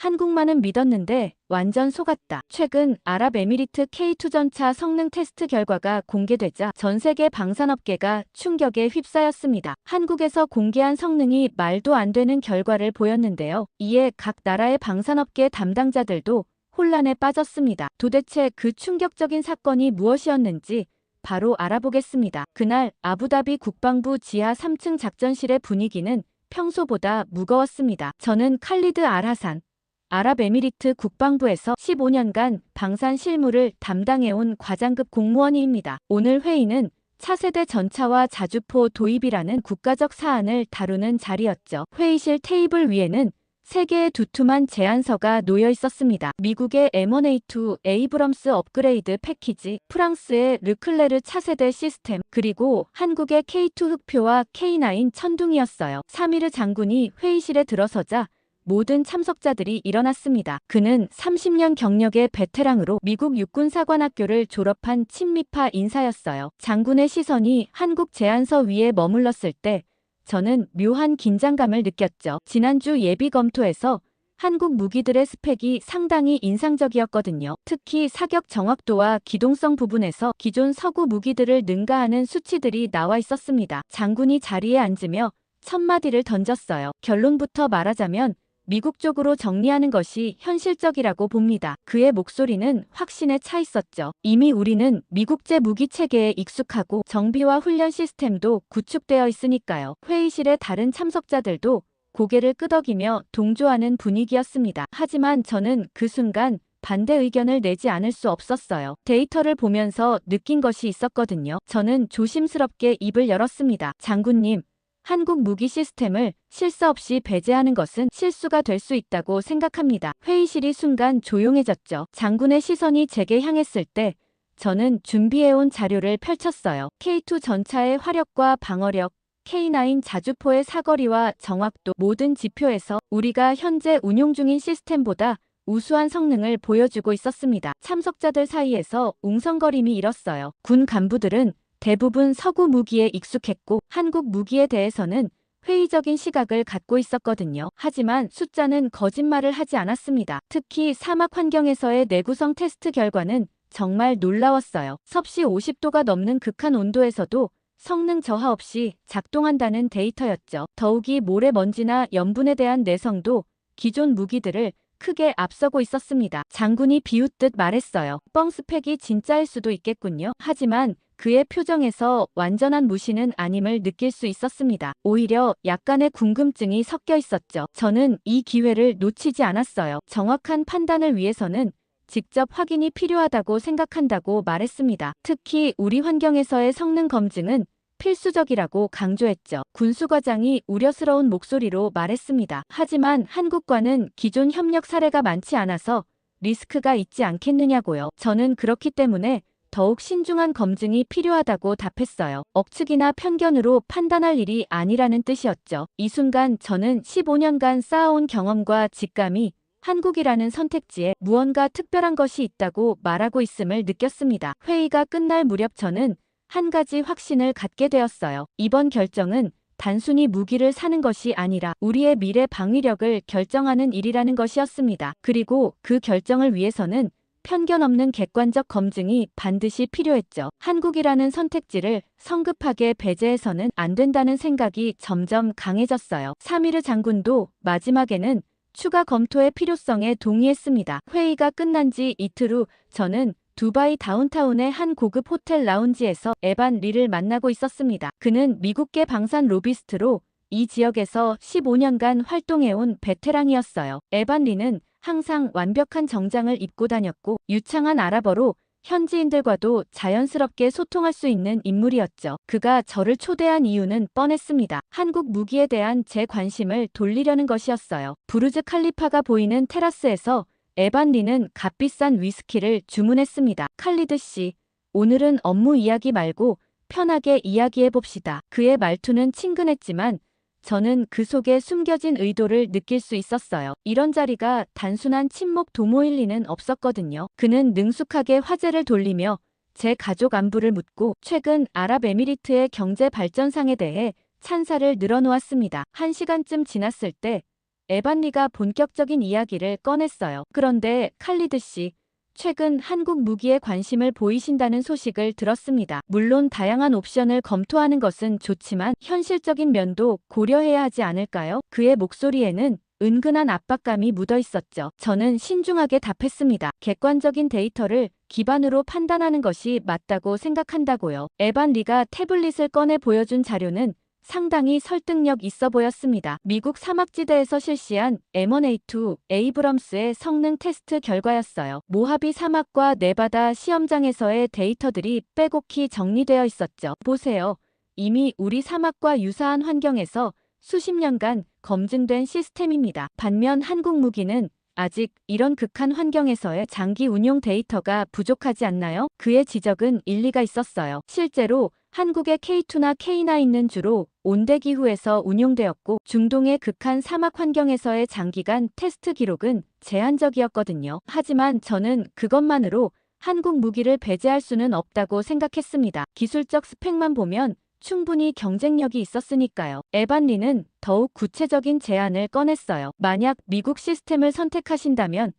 한국만은 믿었는데 완전 속았다. 최근 아랍에미리트 K2 전차 성능 테스트 결과가 공개되자 전 세계 방산업계가 충격에 휩싸였습니다. 한국에서 공개한 성능이 말도 안 되는 결과를 보였는데요. 이에 각 나라의 방산업계 담당자들도 혼란에 빠졌습니다. 도대체 그 충격적인 사건이 무엇이었는지 바로 알아보겠습니다. 그날 아부다비 국방부 지하 3층 작전실의 분위기는 평소보다 무거웠습니다. 저는 칼리드 알하산, 아랍에미리트 국방부에서 15년간 방산 실무를 담당해온 과장급 공무원입니다. 오늘 회의는 차세대 전차와 자주포 도입이라는 국가적 사안을 다루는 자리였죠. 회의실 테이블 위에는 3개의 두툼한 제안서가 놓여 있었습니다. 미국의 M1A2 에이브럼스 업그레이드 패키지, 프랑스의 르클레르 차세대 시스템, 그리고 한국의 K2 흑표와 K9 천둥이었어요. 사미르 장군이 회의실에 들어서자 모든 참석자들이 일어났습니다. 그는 30년 경력의 베테랑으로 미국 육군사관학교를 졸업한 친미파 인사였어요. 장군의 시선이 한국 제안서 위에 머물렀을 때 저는 묘한 긴장감을 느꼈죠. 지난주 예비 검토에서 한국 무기들의 스펙이 상당히 인상적이었거든요. 특히 사격 정확도와 기동성 부분에서 기존 서구 무기들을 능가하는 수치들이 나와 있었습니다. 장군이 자리에 앉으며 첫 마디를 던졌어요. 결론부터 말하자면 미국 쪽으로 정리하는 것이 현실적이라고 봅니다. 그의 목소리는 확신에 차 있었죠. 이미 우리는 미국제 무기 체계에 익숙하고 정비와 훈련 시스템도 구축되어 있으니까요. 회의실의 다른 참석자들도 고개를 끄덕이며 동조하는 분위기였습니다. 하지만 저는 그 순간 반대 의견을 내지 않을 수 없었어요. 데이터를 보면서 느낀 것이 있었거든요. 저는 조심스럽게 입을 열었습니다. 장군님, 한국 무기 시스템을 실수 없이 배제하는 것은 실수가 될 수 있다고 생각합니다. 회의실이 순간 조용해졌죠. 장군의 시선이 제게 향했을 때 저는 준비해온 자료를 펼쳤어요. K2 전차의 화력과 방어력, K9 자주포의 사거리와 정확도, 모든 지표에서 우리가 현재 운용 중인 시스템보다 우수한 성능을 보여주고 있었습니다. 참석자들 사이에서 웅성거림이 일었어요. 군 간부들은 대부분 서구 무기에 익숙했고 한국 무기에 대해서는 회의적인 시각을 갖고 있었거든요. 하지만 숫자는 거짓말을 하지 않았습니다. 특히 사막 환경에서의 내구성 테스트 결과는 정말 놀라웠어요. 섭씨 50도가 넘는 극한 온도에서도 성능 저하 없이 작동한다는 데이터였죠. 더욱이 모래먼지나 염분에 대한 내성도 기존 무기들을 크게 앞서고 있었습니다. 장군이 비웃듯 말했어요. 뻥 스펙이 진짜일 수도 있겠군요. 하지만 그의 표정에서 완전한 무시는 아님을 느낄 수 있었습니다. 오히려 약간의 궁금증이 섞여 있었죠. 저는 이 기회를 놓치지 않았어요. 정확한 판단을 위해서는 직접 확인이 필요하다고 생각한다고 말했습니다. 특히 우리 환경에서의 성능 검증은 필수적이라고 강조했죠. 군수과장이 우려스러운 목소리로 말했습니다. 하지만 한국과는 기존 협력 사례가 많지 않아서 리스크가 있지 않겠느냐고요. 저는 그렇기 때문에 더욱 신중한 검증이 필요하다고 답했어요. 억측이나 편견으로 판단할 일이 아니라는 뜻이었죠. 이 순간 저는 15년간 쌓아온 경험과 직감이 한국이라는 선택지에 무언가 특별한 것이 있다고 말하고 있음을 느꼈습니다. 회의가 끝날 무렵 저는 한 가지 확신을 갖게 되었어요. 이번 결정은 단순히 무기를 사는 것이 아니라 우리의 미래 방위력을 결정하는 일이라는 것이었습니다. 그리고 그 결정을 위해서는 편견 없는 객관적 검증이 반드시 필요했죠. 한국이라는 선택지를 성급하게 배제해서는 안 된다는 생각이 점점 강해졌어요. 사미르 장군도 마지막에는 추가 검토의 필요성에 동의했습니다. 회의가 끝난 지 이틀 후 저는 두바이 다운타운의 한 고급 호텔 라운지에서 에반 리를 만나고 있었습니다. 그는 미국계 방산 로비스트로 이 지역에서 15년간 활동해온 베테랑이었어요. 에반 리는 항상 완벽한 정장을 입고 다녔고 유창한 아랍어로 현지인들과도 자연스럽게 소통할 수 있는 인물이었죠. 그가 저를 초대한 이유는 뻔했습니다. 한국 무기에 대한 제 관심을 돌리려는 것이었어요. 부르즈 칼리파가 보이는 테라스에서 에반 리는 값비싼 위스키를 주문했습니다. 칼리드 씨, 오늘은 업무 이야기 말고 편하게 이야기해봅시다. 그의 말투는 친근했지만 저는 그 속에 숨겨진 의도를 느낄 수 있었어요. 이런 자리가 단순한 친목 도모일 리는 없었거든요. 그는 능숙하게 화제를 돌리며 제 가족 안부를 묻고 최근 아랍에미리트의 경제 발전상에 대해 찬사를 늘어놓았습니다. 1시간쯤 지났을 때 에반리가 본격적인 이야기를 꺼냈어요. 그런데 칼리드 씨, 최근 한국 무기에 관심을 보이신다는 소식을 들었습니다. 물론 다양한 옵션을 검토하는 것은 좋지만 현실적인 면도 고려해야 하지 않을까요? 그의 목소리에는 은근한 압박감이 묻어 있었죠. 저는 신중하게 답했습니다. 객관적인 데이터를 기반으로 판단하는 것이 맞다고 생각한다고요. 에반 리가 태블릿을 꺼내 보여준 자료는 상당히 설득력 있어 보였습니다. 미국 사막지대에서 실시한 M1A2 에이브럼스의 성능 테스트 결과였어요. 모하비 사막과 네바다 시험장에서의 데이터들이 빼곡히 정리되어 있었죠. 보세요. 이미 우리 사막과 유사한 환경에서 수십 년간 검증된 시스템입니다. 반면 한국 무기는 아직 이런 극한 환경에서의 장기 운용 데이터가 부족하지 않나요? 그의 지적은 일리가 있었어요. 실제로 한국의 K2나 K9는 주로 온대기후에서 운용되었고 중동의 극한 사막 환경에서의 장기간 테스트 기록은 제한적이었거든요. 하지만 저는 그것만으로 한국 무기를 배제할 수는 없다고 생각했습니다. 기술적 스펙만 보면 충분히 경쟁력이 있었으니까요. 에반 리는 더욱 구체적인 제안을 꺼냈어요. 만약 미국 시스템을 선택하신다면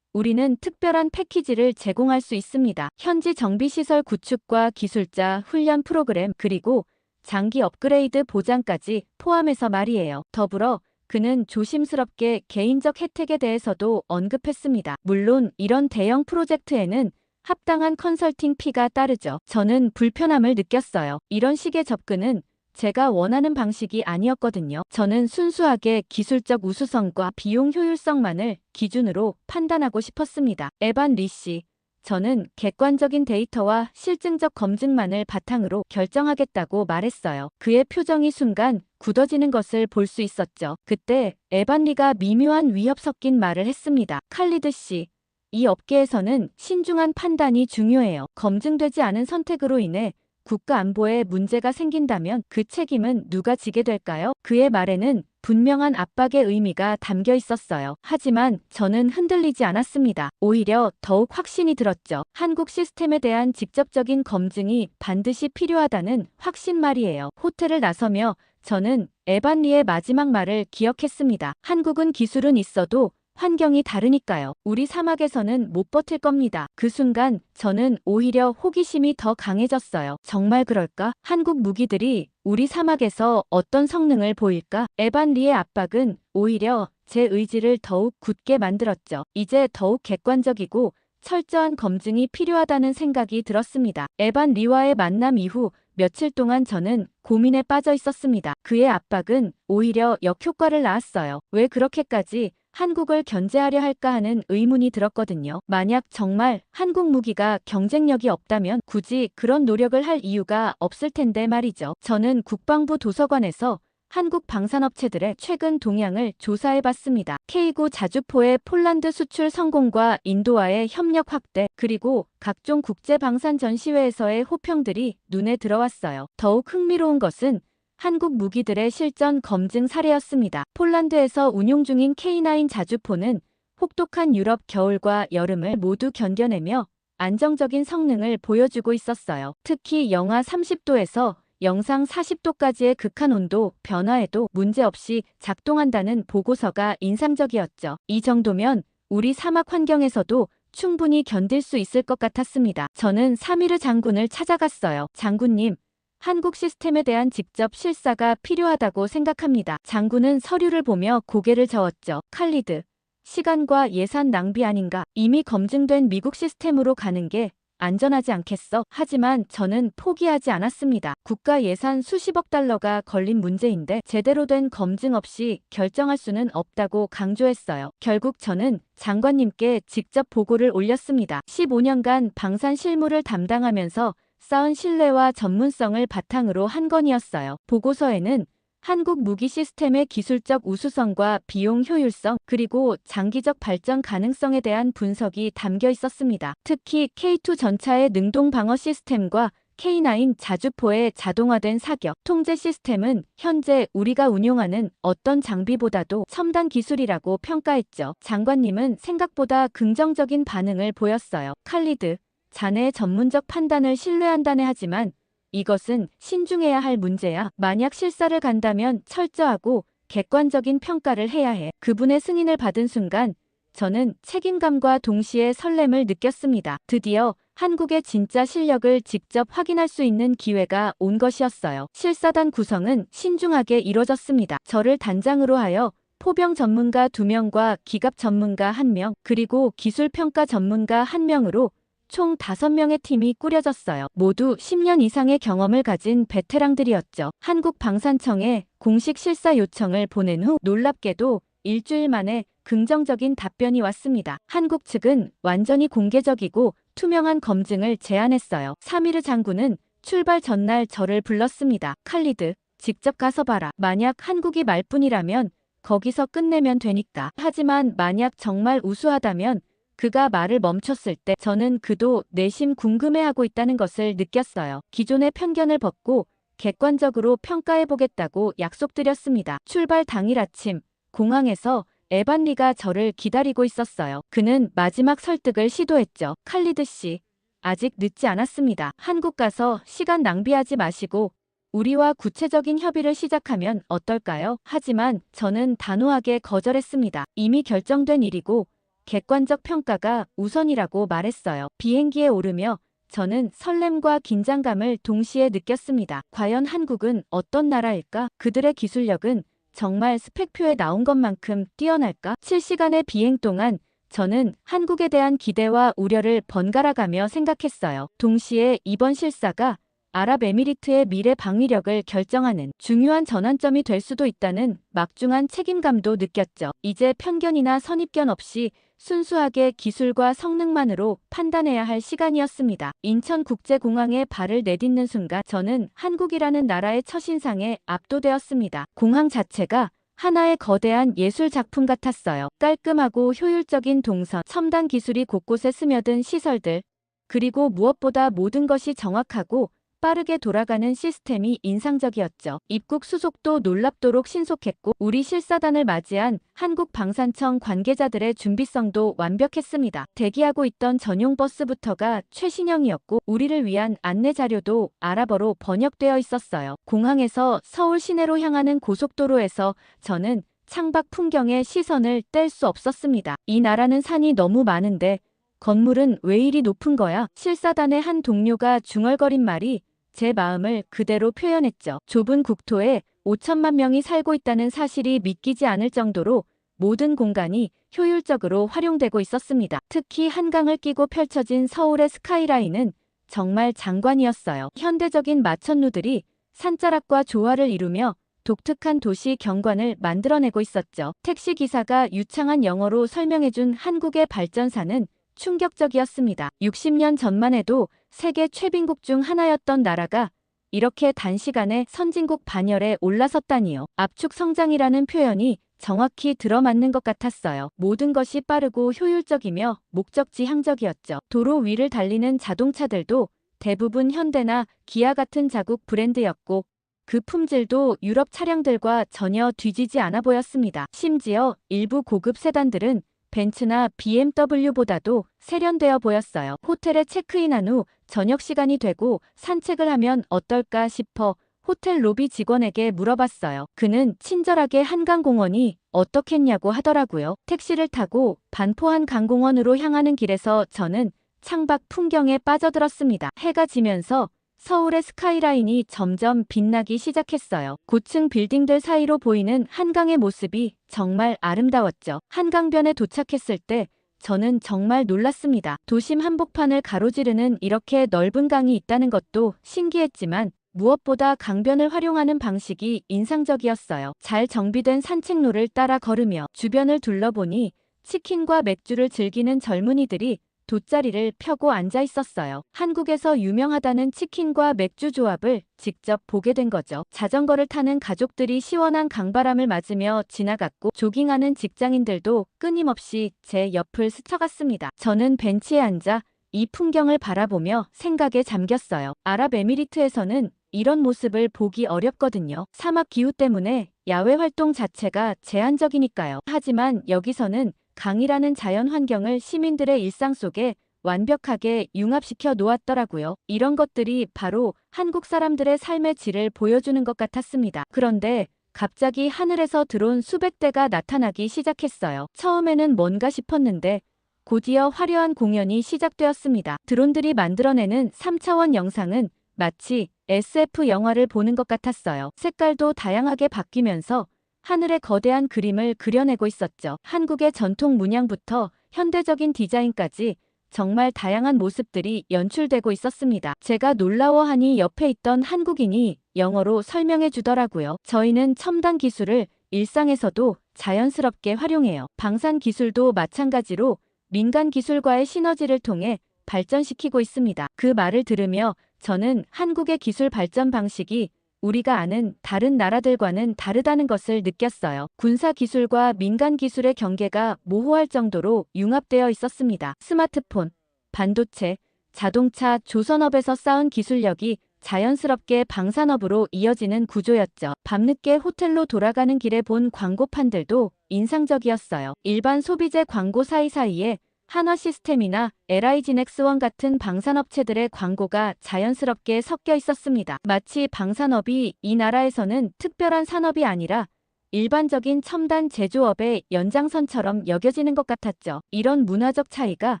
우리는 특별한 패키지를 제공할 수 있습니다. 현지 정비시설 구축과 기술자 훈련 프로그램 그리고 장기 업그레이드 보장까지 포함해서 말이에요. 더불어 그는 조심스럽게 개인적 혜택에 대해서도 언급했습니다. 물론 이런 대형 프로젝트에는 합당한 컨설팅 피가 따르죠. 저는 불편함을 느꼈어요. 이런 식의 접근은 제가 원하는 방식이 아니었거든요. 저는 순수하게 기술적 우수성과 비용 효율성만을 기준으로 판단하고 싶었습니다. 에반 리 씨, 저는 객관적인 데이터와 실증적 검증만을 바탕으로 결정하겠다고 말했어요. 그의 표정이 순간 굳어지는 것을 볼 수 있었죠. 그때 에반 리가 미묘한 위협 섞인 말을 했습니다. 칼리드 씨, 이 업계에서는 신중한 판단이 중요해요. 검증되지 않은 선택으로 인해 국가 안보에 문제가 생긴다면 그 책임은 누가 지게 될까요? 그의 말에는 분명한 압박의 의미가 담겨 있었어요. 하지만 저는 흔들리지 않았습니다. 오히려 더욱 확신이 들었죠. 한국 시스템에 대한 직접적인 검증이 반드시 필요하다는 확신 말이에요. 호텔을 나서며 저는 에반 리의 마지막 말을 기억했습니다. 한국은 기술은 있어도 환경이 다르니까요. 우리 사막에서는 못 버틸 겁니다. 그 순간 저는 오히려 호기심이 더 강해졌어요. 정말 그럴까? 한국 무기들이 우리 사막에서 어떤 성능을 보일까? 에반 리의 압박은 오히려 제 의지를 더욱 굳게 만들었죠. 이제 더욱 객관적이고 철저한 검증이 필요하다는 생각이 들었습니다. 에반 리와의 만남 이후 며칠 동안 저는 고민에 빠져 있었습니다. 그의 압박은 오히려 역효과를 낳았어요. 왜 그렇게까지 한국을 견제하려 할까 하는 의문이 들었거든요. 만약 정말 한국 무기가 경쟁력이 없다면 굳이 그런 노력을 할 이유가 없을 텐데 말이죠. 저는 국방부 도서관에서 한국 방산업체들의 최근 동향을 조사해봤습니다. K9 자주포의 폴란드 수출 성공과 인도와의 협력 확대, 그리고 각종 국제방산 전시회에서의 호평들이 눈에 들어왔어요. 더욱 흥미로운 것은 한국 무기들의 실전 검증 사례였습니다. 폴란드에서 운용 중인 K9 자주포는 혹독한 유럽 겨울과 여름을 모두 견뎌내며 안정적인 성능을 보여주고 있었어요. 특히 영하 30도에서 영상 40도까지의 극한 온도 변화에도 문제없이 작동한다는 보고서가 인상적이었죠. 이 정도면 우리 사막 환경에서도 충분히 견딜 수 있을 것 같았습니다. 저는 사미르 장군을 찾아갔어요. 장군님, 한국 시스템에 대한 직접 실사가 필요하다고 생각합니다. 장군은 서류를 보며 고개를 저었죠. 칼리드, 시간과 예산 낭비 아닌가? 이미 검증된 미국 시스템으로 가는 게 안전하지 않겠어? 하지만 저는 포기하지 않았습니다. 국가 예산 수십억 달러가 걸린 문제인데 제대로 된 검증 없이 결정할 수는 없다고 강조했어요. 결국 저는 장관님께 직접 보고를 올렸습니다. 15년간 방산 실무를 담당하면서 쌓은 신뢰와 전문성을 바탕으로 한 건이었어요. 보고서에는 한국 무기 시스템의 기술적 우수성과 비용 효율성, 그리고 장기적 발전 가능성에 대한 분석이 담겨 있었습니다. 특히 K2 전차의 능동 방어 시스템과 K9 자주포의 자동화된 사격, 통제 시스템은 현재 우리가 운용하는 어떤 장비보다도 첨단 기술이라고 평가했죠. 장관님은 생각보다 긍정적인 반응을 보였어요. 칼리드, 자네의 전문적 판단을 신뢰한다네 하지만 이것은 신중해야 할 문제야. 만약 실사를 간다면 철저하고 객관적인 평가를 해야 해. 그분의 승인을 받은 순간 저는 책임감과 동시에 설렘을 느꼈습니다. 드디어 한국의 진짜 실력을 직접 확인할 수 있는 기회가 온 것이었어요. 실사단 구성은 신중하게 이뤄졌습니다. 저를 단장으로 하여 포병 전문가 2명과 기갑 전문가 1명, 그리고 기술평가 전문가 1명으로 총 5명의 팀이 꾸려졌어요. 모두 10년 이상의 경험을 가진 베테랑들이었죠. 한국방산청에 공식 실사 요청을 보낸 후 놀랍게도 일주일 만에 긍정적인 답변이 왔습니다. 한국 측은 완전히 공개적이고 투명한 검증을 제안했어요. 사미르 장군은 출발 전날 저를 불렀습니다. 칼리드, 직접 가서 봐라. 만약 한국이 말뿐이라면 거기서 끝내면 되니까. 하지만 만약 정말 우수하다면 그가 말을 멈췄을 때 저는 그도 내심 궁금해하고 있다는 것을 느꼈어요. 기존의 편견을 벗고 객관적으로 평가해보겠다고 약속드렸습니다. 출발 당일 아침 공항에서 에반 리가 저를 기다리고 있었어요. 그는 마지막 설득을 시도했죠. 칼리드 씨, 아직 늦지 않았습니다. 한국 가서 시간 낭비하지 마시고 우리와 구체적인 협의를 시작하면 어떨까요? 하지만 저는 단호하게 거절했습니다. 이미 결정된 일이고 객관적 평가가 우선이라고 말했어요. 비행기에 오르며 저는 설렘과 긴장감을 동시에 느꼈습니다. 과연 한국은 어떤 나라일까? 그들의 기술력은 정말 스펙표에 나온 것만큼 뛰어날까? 7시간의 비행 동안 저는 한국에 대한 기대와 우려를 번갈아가며 생각했어요. 동시에 이번 실사가 아랍에미리트의 미래 방위력을 결정하는 중요한 전환점이 될 수도 있다는 막중한 책임감도 느꼈죠. 이제 편견이나 선입견 없이 순수하게 기술과 성능만으로 판단해야 할 시간이었습니다. 인천국제공항에 발을 내딛는 순간 저는 한국이라는 나라의 첫인상에 압도되었습니다. 공항 자체가 하나의 거대한 예술 작품 같았어요. 깔끔하고 효율적인 동선, 첨단 기술이 곳곳에 스며든 시설들, 그리고 무엇보다 모든 것이 정확하고 빠르게 돌아가는 시스템이 인상적이었죠. 입국 수속도 놀랍도록 신속했고 우리 실사단을 맞이한 한국방산청 관계자들의 준비성도 완벽했습니다. 대기하고 있던 전용 버스부터가 최신형이었고 우리를 위한 안내 자료도 아랍어로 번역되어 있었어요. 공항에서 서울 시내로 향하는 고속도로에서 저는 창밖 풍경에 시선을 뗄 수 없었습니다. 이 나라는 산이 너무 많은데 건물은 왜 이리 높은 거야? 실사단의 한 동료가 중얼거린 말이 제 마음을 그대로 표현했죠. 좁은 국토에 5천만 명이 살고 있다는 사실이 믿기지 않을 정도로 모든 공간이 효율적으로 활용되고 있었습니다. 특히 한강을 끼고 펼쳐진 서울의 스카이라인은 정말 장관이었어요. 현대적인 마천루들이 산자락과 조화를 이루며 독특한 도시 경관을 만들어내고 있었죠. 택시기사가 유창한 영어로 설명해준 한국의 발전사는 충격적이었습니다. 60년 전만 해도 세계 최빈국 중 하나였던 나라가 이렇게 단시간에 선진국 반열에 올라섰다니요. 압축 성장이라는 표현이 정확히 들어맞는 것 같았어요. 모든 것이 빠르고 효율적이며 목적지향적이었죠. 도로 위를 달리는 자동차들도 대부분 현대나 기아 같은 자국 브랜드였고 그 품질도 유럽 차량들과 전혀 뒤지지 않아 보였습니다. 심지어 일부 고급 세단들은 벤츠나 BMW보다도 세련되어 보였어요. 호텔에 체크인한 후 저녁 시간이 되고 산책을 하면 어떨까 싶어 호텔 로비 직원에게 물어봤어요. 그는 친절하게 한강공원이 어떻겠냐고 하더라고요. 택시를 타고 반포한 강공원으로 향하는 길에서 저는 창밖 풍경에 빠져들었습니다. 해가 지면서 서울의 스카이라인이 점점 빛나기 시작했어요. 고층 빌딩들 사이로 보이는 한강의 모습이 정말 아름다웠죠. 한강변에 도착했을 때 저는 정말 놀랐습니다. 도심 한복판을 가로지르는 이렇게 넓은 강이 있다는 것도 신기했지만 무엇보다 강변을 활용하는 방식이 인상적이었어요. 잘 정비된 산책로를 따라 걸으며 주변을 둘러보니 치킨과 맥주를 즐기는 젊은이들이 돗자리를 펴고 앉아 있었어요. 한국에서 유명하다는 치킨과 맥주 조합을 직접 보게 된 거죠. 자전거를 타는 가족들이 시원한 강바람을 맞으며 지나갔고 조깅하는 직장인들도 끊임없이 제 옆을 스쳐갔습니다. 저는 벤치에 앉아 이 풍경을 바라보며 생각에 잠겼어요. 아랍에미리트에서는 이런 모습을 보기 어렵거든요. 사막 기후 때문에 야외 활동 자체가 제한적이니까요. 하지만 여기서는 강이라는 자연 환경을 시민들의 일상 속에 완벽하게 융합시켜 놓았더라고요. 이런 것들이 바로 한국 사람들의 삶의 질을 보여주는 것 같았습니다. 그런데 갑자기 하늘에서 드론 수백 대가 나타나기 시작했어요. 처음에는 뭔가 싶었는데 곧이어 화려한 공연이 시작되었습니다. 드론들이 만들어내는 3차원 영상은 마치 SF 영화를 보는 것 같았어요. 색깔도 다양하게 바뀌면서 하늘의 거대한 그림을 그려내고 있었죠. 한국의 전통 문양부터 현대적인 디자인까지 정말 다양한 모습들이 연출되고 있었습니다. 제가 놀라워하니 옆에 있던 한국인이 영어로 설명해 주더라고요. 저희는 첨단 기술을 일상에서도 자연스럽게 활용해요. 방산 기술도 마찬가지로 민간 기술과의 시너지를 통해 발전시키고 있습니다. 그 말을 들으며 저는 한국의 기술 발전 방식이 우리가 아는 다른 나라들과는 다르다는 것을 느꼈어요. 군사 기술과 민간 기술의 경계가 모호할 정도로 융합되어 있었습니다. 스마트폰, 반도체, 자동차, 조선업에서 쌓은 기술력이 자연스럽게 방산업으로 이어지는 구조였죠. 밤늦게 호텔로 돌아가는 길에 본 광고판들도 인상적이었어요. 일반 소비재 광고 사이사이에 한화시스템이나 LI진엑스원 같은 방산업체들의 광고가 자연스럽게 섞여 있었습니다. 마치 방산업이 이 나라에서는 특별한 산업이 아니라 일반적인 첨단 제조업의 연장선처럼 여겨지는 것 같았죠. 이런 문화적 차이가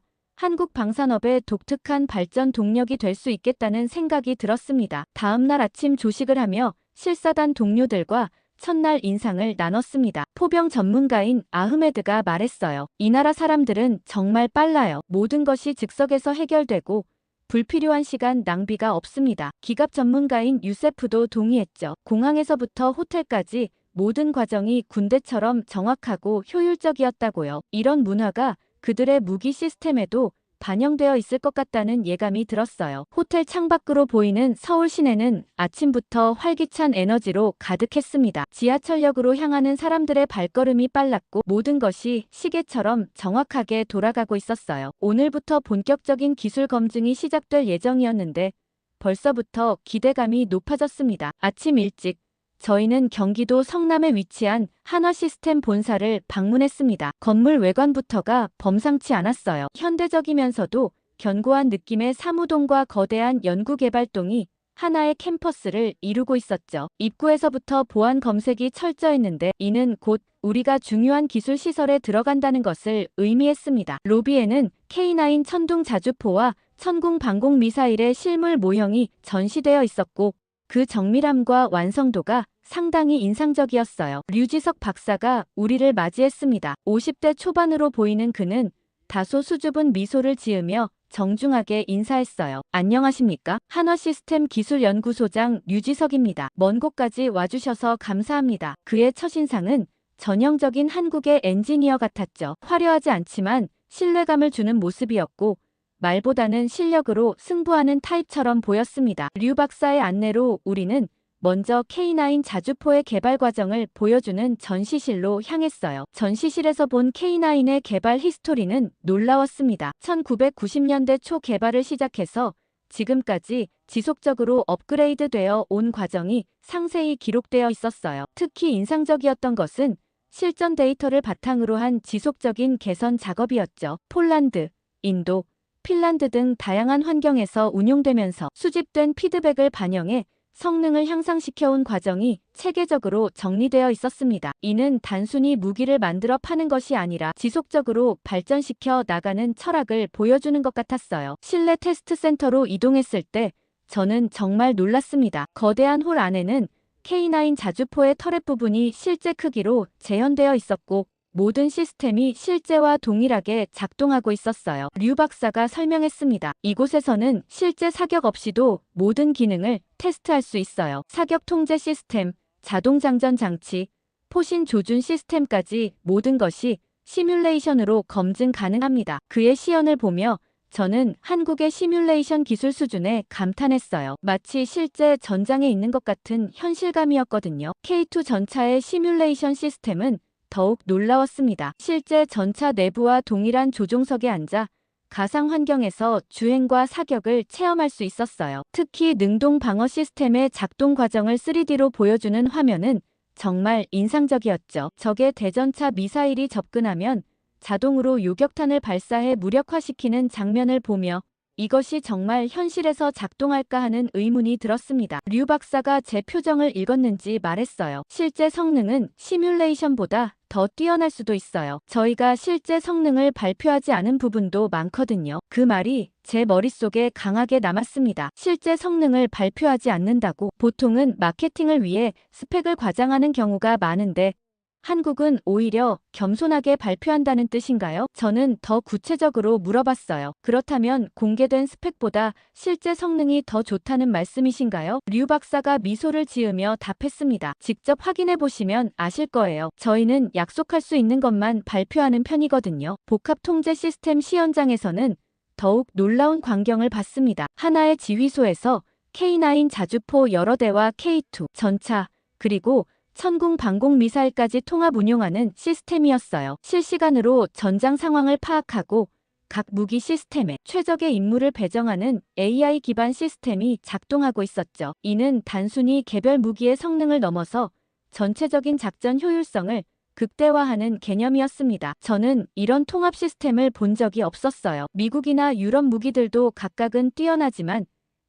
한국 방산업의 독특한 발전 동력이 될 수 있겠다는 생각이 들었습니다. 다음 날 아침 조식을 하며 실사단 동료들과 첫날 인상을 나눴습니다. 포병 전문가인 아흐메드가 말했어요. 이 나라 사람들은 정말 빨라요. 모든 것이 즉석에서 해결되고 불필요한 시간 낭비가 없습니다. 기갑 전문가인 유세프도 동의했죠. 공항에서부터 호텔까지 모든 과정이 군대처럼 정확하고 효율적이었다고요. 이런 문화가 그들의 무기 시스템에도 반영되어 있을 것 같다는 예감이 들었어요. 호텔 창밖으로 보이는 서울 시내는 아침부터 활기찬 에너지로 가득했습니다. 지하철역으로 향하는 사람들의 발걸음이 빨랐고 모든 것이 시계처럼 정확하게 돌아가고 있었어요. 오늘부터 본격적인 기술 검증이 시작될 예정이었는데 벌써부터 기대감이 높아졌습니다. 아침 일찍 저희는 경기도 성남에 위치한 한화시스템 본사를 방문했습니다. 건물 외관부터가 범상치 않았어요. 현대적이면서도 견고한 느낌의 사무동과 거대한 연구개발동이 하나의 캠퍼스를 이루고 있었죠. 입구에서부터 보안 검색이 철저했는데 이는 곧 우리가 중요한 기술 시설에 들어간다는 것을 의미했습니다. 로비에는 K9 천둥 자주포와 천궁 방공 미사일의 실물 모형이 전시되어 있었고 그 정밀함과 완성도가 상당히 인상적이었어요. 류지석 박사가 우리를 맞이했습니다. 50대 초반으로 보이는 그는 다소 수줍은 미소를 지으며 정중하게 인사했어요. 안녕하십니까? 한화시스템 기술연구소장 류지석입니다. 먼 곳까지 와주셔서 감사합니다. 그의 첫인상은 전형적인 한국의 엔지니어 같았죠. 화려하지 않지만 신뢰감을 주는 모습이었고 말보다는 실력으로 승부하는 타입처럼 보였습니다. 류 박사의 안내로 우리는 먼저 K9 자주포의 개발 과정을 보여주는 전시실로 향했어요. 전시실에서 본 K9의 개발 히스토리는 놀라웠습니다. 1990년대 초 개발을 시작해서 지금까지 지속적으로 업그레이드되어 온 과정이 상세히 기록되어 있었어요. 특히 인상적이었던 것은 실전 데이터를 바탕으로 한 지속적인 개선 작업이었죠. 폴란드, 인도, 핀란드 등 다양한 환경에서 운용되면서 수집된 피드백을 반영해 성능을 향상시켜온 과정이 체계적으로 정리되어 있었습니다. 이는 단순히 무기를 만들어 파는 것이 아니라 지속적으로 발전시켜 나가는 철학을 보여주는 것 같았어요. 실내 테스트 센터로 이동했을 때 저는 정말 놀랐습니다. 거대한 홀 안에는 K9 자주포의 터렛 부분이 실제 크기로 재현되어 있었고 모든 시스템이 실제와 동일하게 작동하고 있었어요. 류 박사가 설명했습니다. 이곳에서는 실제 사격 없이도 모든 기능을 테스트할 수 있어요. 사격 통제 시스템, 자동 장전 장치, 포신 조준 시스템까지 모든 것이 시뮬레이션으로 검증 가능합니다. 그의 시연을 보며 저는 한국의 시뮬레이션 기술 수준에 감탄했어요. 마치 실제 전장에 있는 것 같은 현실감이었거든요. K2 전차의 시뮬레이션 시스템은 더욱 놀라웠습니다. 실제 전차 내부와 동일한 조종석에 앉아 가상 환경에서 주행과 사격을 체험할 수 있었어요. 특히 능동 방어 시스템의 작동 과정을 3D로 보여주는 화면은 정말 인상적이었죠. 적의 대전차 미사일이 접근하면 자동으로 요격탄을 발사해 무력화시키는 장면을 보며 이것이 정말 현실에서 작동할까 하는 의문이 들었습니다. 류 박사가 제 표정을 읽었는지 말했어요. 실제 성능은 시뮬레이션보다 더 뛰어날 수도 있어요. 저희가 실제 성능을 발표하지 않은 부분도 많거든요. 그 말이 제 머릿속에 강하게 남았습니다. 실제 성능을 발표하지 않는다고? 보통은 마케팅을 위해 스펙을 과장하는 경우가 많은데 한국은 오히려 겸손하게 발표한다는 뜻인가요? 저는 더 구체적으로 물어봤어요. 그렇다면 공개된 스펙보다 실제 성능이 더 좋다는 말씀이신가요? 류 박사가 미소를 지으며 답했습니다. 직접 확인해 보시면 아실 거예요. 저희는 약속할 수 있는 것만 발표하는 편이거든요. 복합 통제 시스템 시연장에서는 더욱 놀라운 광경을 봤습니다. 하나의 지휘소에서 K9 자주포 여러 대와 K2 전차 그리고 천궁 방공 미사일까지 통합 운용하는 시스템이었어요. 실시간으로 전장 상황을 파악하고 각 무기 시스템에 최적의 임무를 배정하는 AI 기반 시스템이 작동하고 있었죠. 이는 단순히 개별 무기의 성능을 넘어서 전체적인 작전 효율성을 극대화하는 개념이었습니다. 저는 이런 통합 시스템을 본 적이 없었어요. 미국이나 유럽 무기들도 각각은 뛰어나지만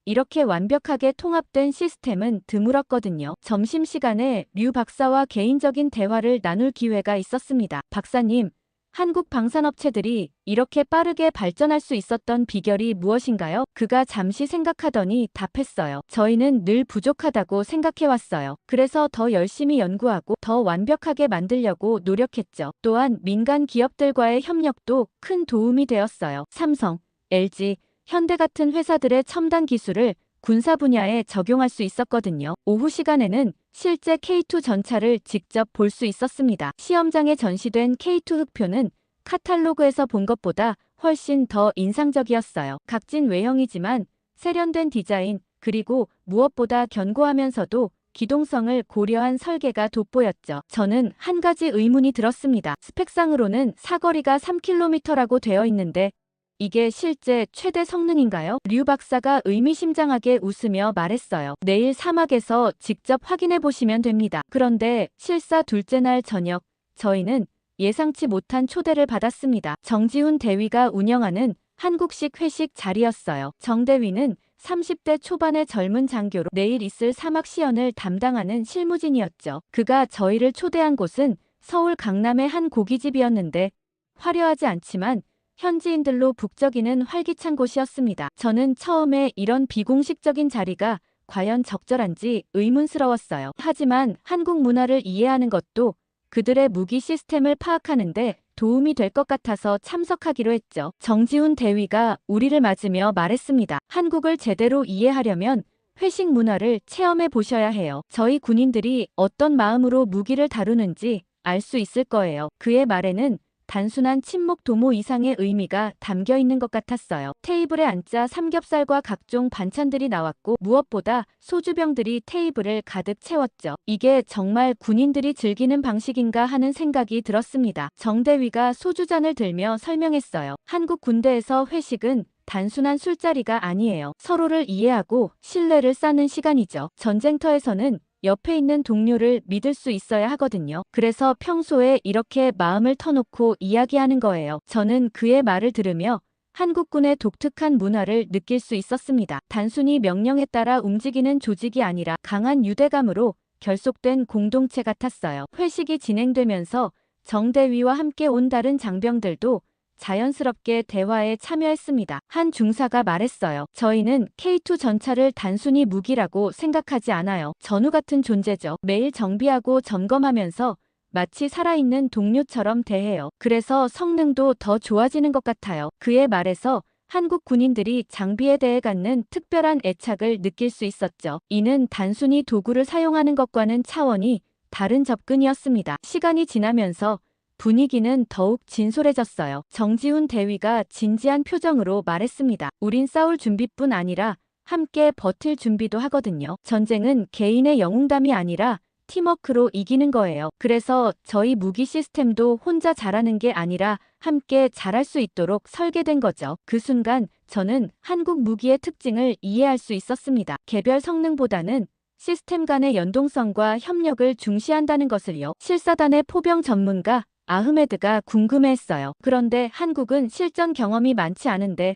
이렇게 완벽하게 통합된 시스템은 드물었거든요. 점심시간에 류 박사와 개인적인 대화를 나눌 기회가 있었습니다. 박사님, 한국 방산업체들이 이렇게 빠르게 발전할 수 있었던 비결이 무엇인가요? 그가 잠시 생각하더니 답했어요. 저희는 늘 부족하다고 생각해왔어요. 그래서 더 열심히 연구하고 더 완벽하게 만들려고 노력했죠. 또한 민간 기업들과의 협력도 큰 도움이 되었어요. 삼성, LG, 현대 같은 회사들의 첨단 기술을 군사 분야에 적용할 수 있었거든요. 오후 시간에는 실제 K2 전차를 직접 볼 수 있었습니다. 시험장에 전시된 K2 흑표는 카탈로그에서 본 것보다 훨씬 더 인상적이었어요. 각진 외형이지만 세련된 디자인 그리고 무엇보다 견고하면서도 기동성을 고려한 설계가 돋보였죠. 저는 한 가지 의문이 들었습니다. 스펙상으로는 사거리가 3km라고 되어 있는데 이게 실제 최대 성능인가요? 류 박사가 의미심장하게 웃으며 말했어요. 내일 사막에서 직접 확인해 보시면 됩니다. 그런데 실사 둘째 날 저녁, 저희는 예상치 못한 초대를 받았습니다. 정지훈 대위가 운영하는 한국식 회식 자리였어요. 정 대위는 30대 초반의 젊은 장교로 내일 있을 사막 시연을 담당하는 실무진이었죠. 그가 저희를 초대한 곳은 서울 강남의 한 고깃집이었는데 화려하지 않지만 현지인들로 북적이는 활기찬 곳이었습니다. 저는 처음에 이런 비공식적인 자리가 과연 적절한지 의문스러웠어요. 하지만 한국 문화를 이해하는 것도 그들의 무기 시스템을 파악하는데 도움이 될 것 같아서 참석하기로 했죠. 정지훈 대위가 우리를 맞으며 말했습니다. 한국을 제대로 이해하려면 회식 문화를 체험해 보셔야 해요. 저희 군인들이 어떤 마음으로 무기를 다루는지 알 수 있을 거예요. 그의 말에는 단순한 친목 도모 이상의 의미가 담겨 있는 것 같았어요. 테이블에 앉자 삼겹살과 각종 반찬들이 나왔고 무엇보다 소주병들이 테이블을 가득 채웠죠. 이게 정말 군인들이 즐기는 방식인가 하는 생각이 들었습니다. 정 대위가 소주잔을 들며 설명했어요. 한국 군대에서 회식은 단순한 술자리가 아니에요. 서로를 이해하고 신뢰를 쌓는 시간이죠. 전쟁터에서는 옆에 있는 동료를 믿을 수 있어야 하거든요. 그래서 평소에 이렇게 마음을 터놓고 이야기하는 거예요. 저는 그의 말을 들으며 한국군의 독특한 문화를 느낄 수 있었습니다. 단순히 명령에 따라 움직이는 조직이 아니라 강한 유대감으로 결속된 공동체 같았어요. 회식이 진행되면서 정 대위와 함께 온 다른 장병들도 자연스럽게 대화에 참여했습니다. 한 중사가 말했어요. 저희는 K2 전차를 단순히 무기라고 생각하지 않아요. 전우 같은 존재죠. 매일 정비하고 점검하면서 마치 살아있는 동료처럼 대해요. 그래서 성능도 더 좋아지는 것 같아요. 그의 말에서 한국 군인들이 장비에 대해 갖는 특별한 애착을 느낄 수 있었죠. 이는 단순히 도구를 사용하는 것과는 차원이 다른 접근이었습니다. 시간이 지나면서 분위기는 더욱 진솔해졌어요. 정지훈 대위가 진지한 표정으로 말했습니다. 우린 싸울 준비뿐 아니라 함께 버틸 준비도 하거든요. 전쟁은 개인의 영웅담이 아니라 팀워크로 이기는 거예요. 그래서 저희 무기 시스템도 혼자 잘하는 게 아니라 함께 잘할 수 있도록 설계된 거죠. 그 순간 저는 한국 무기의 특징을 이해할 수 있었습니다. 개별 성능보다는 시스템 간의 연동성과 협력을 중시한다는 것을요. 실사단의 포병 전문가 아흐메드가 궁금해했어요. 그런데 한국은 실전 경험이 많지 않은데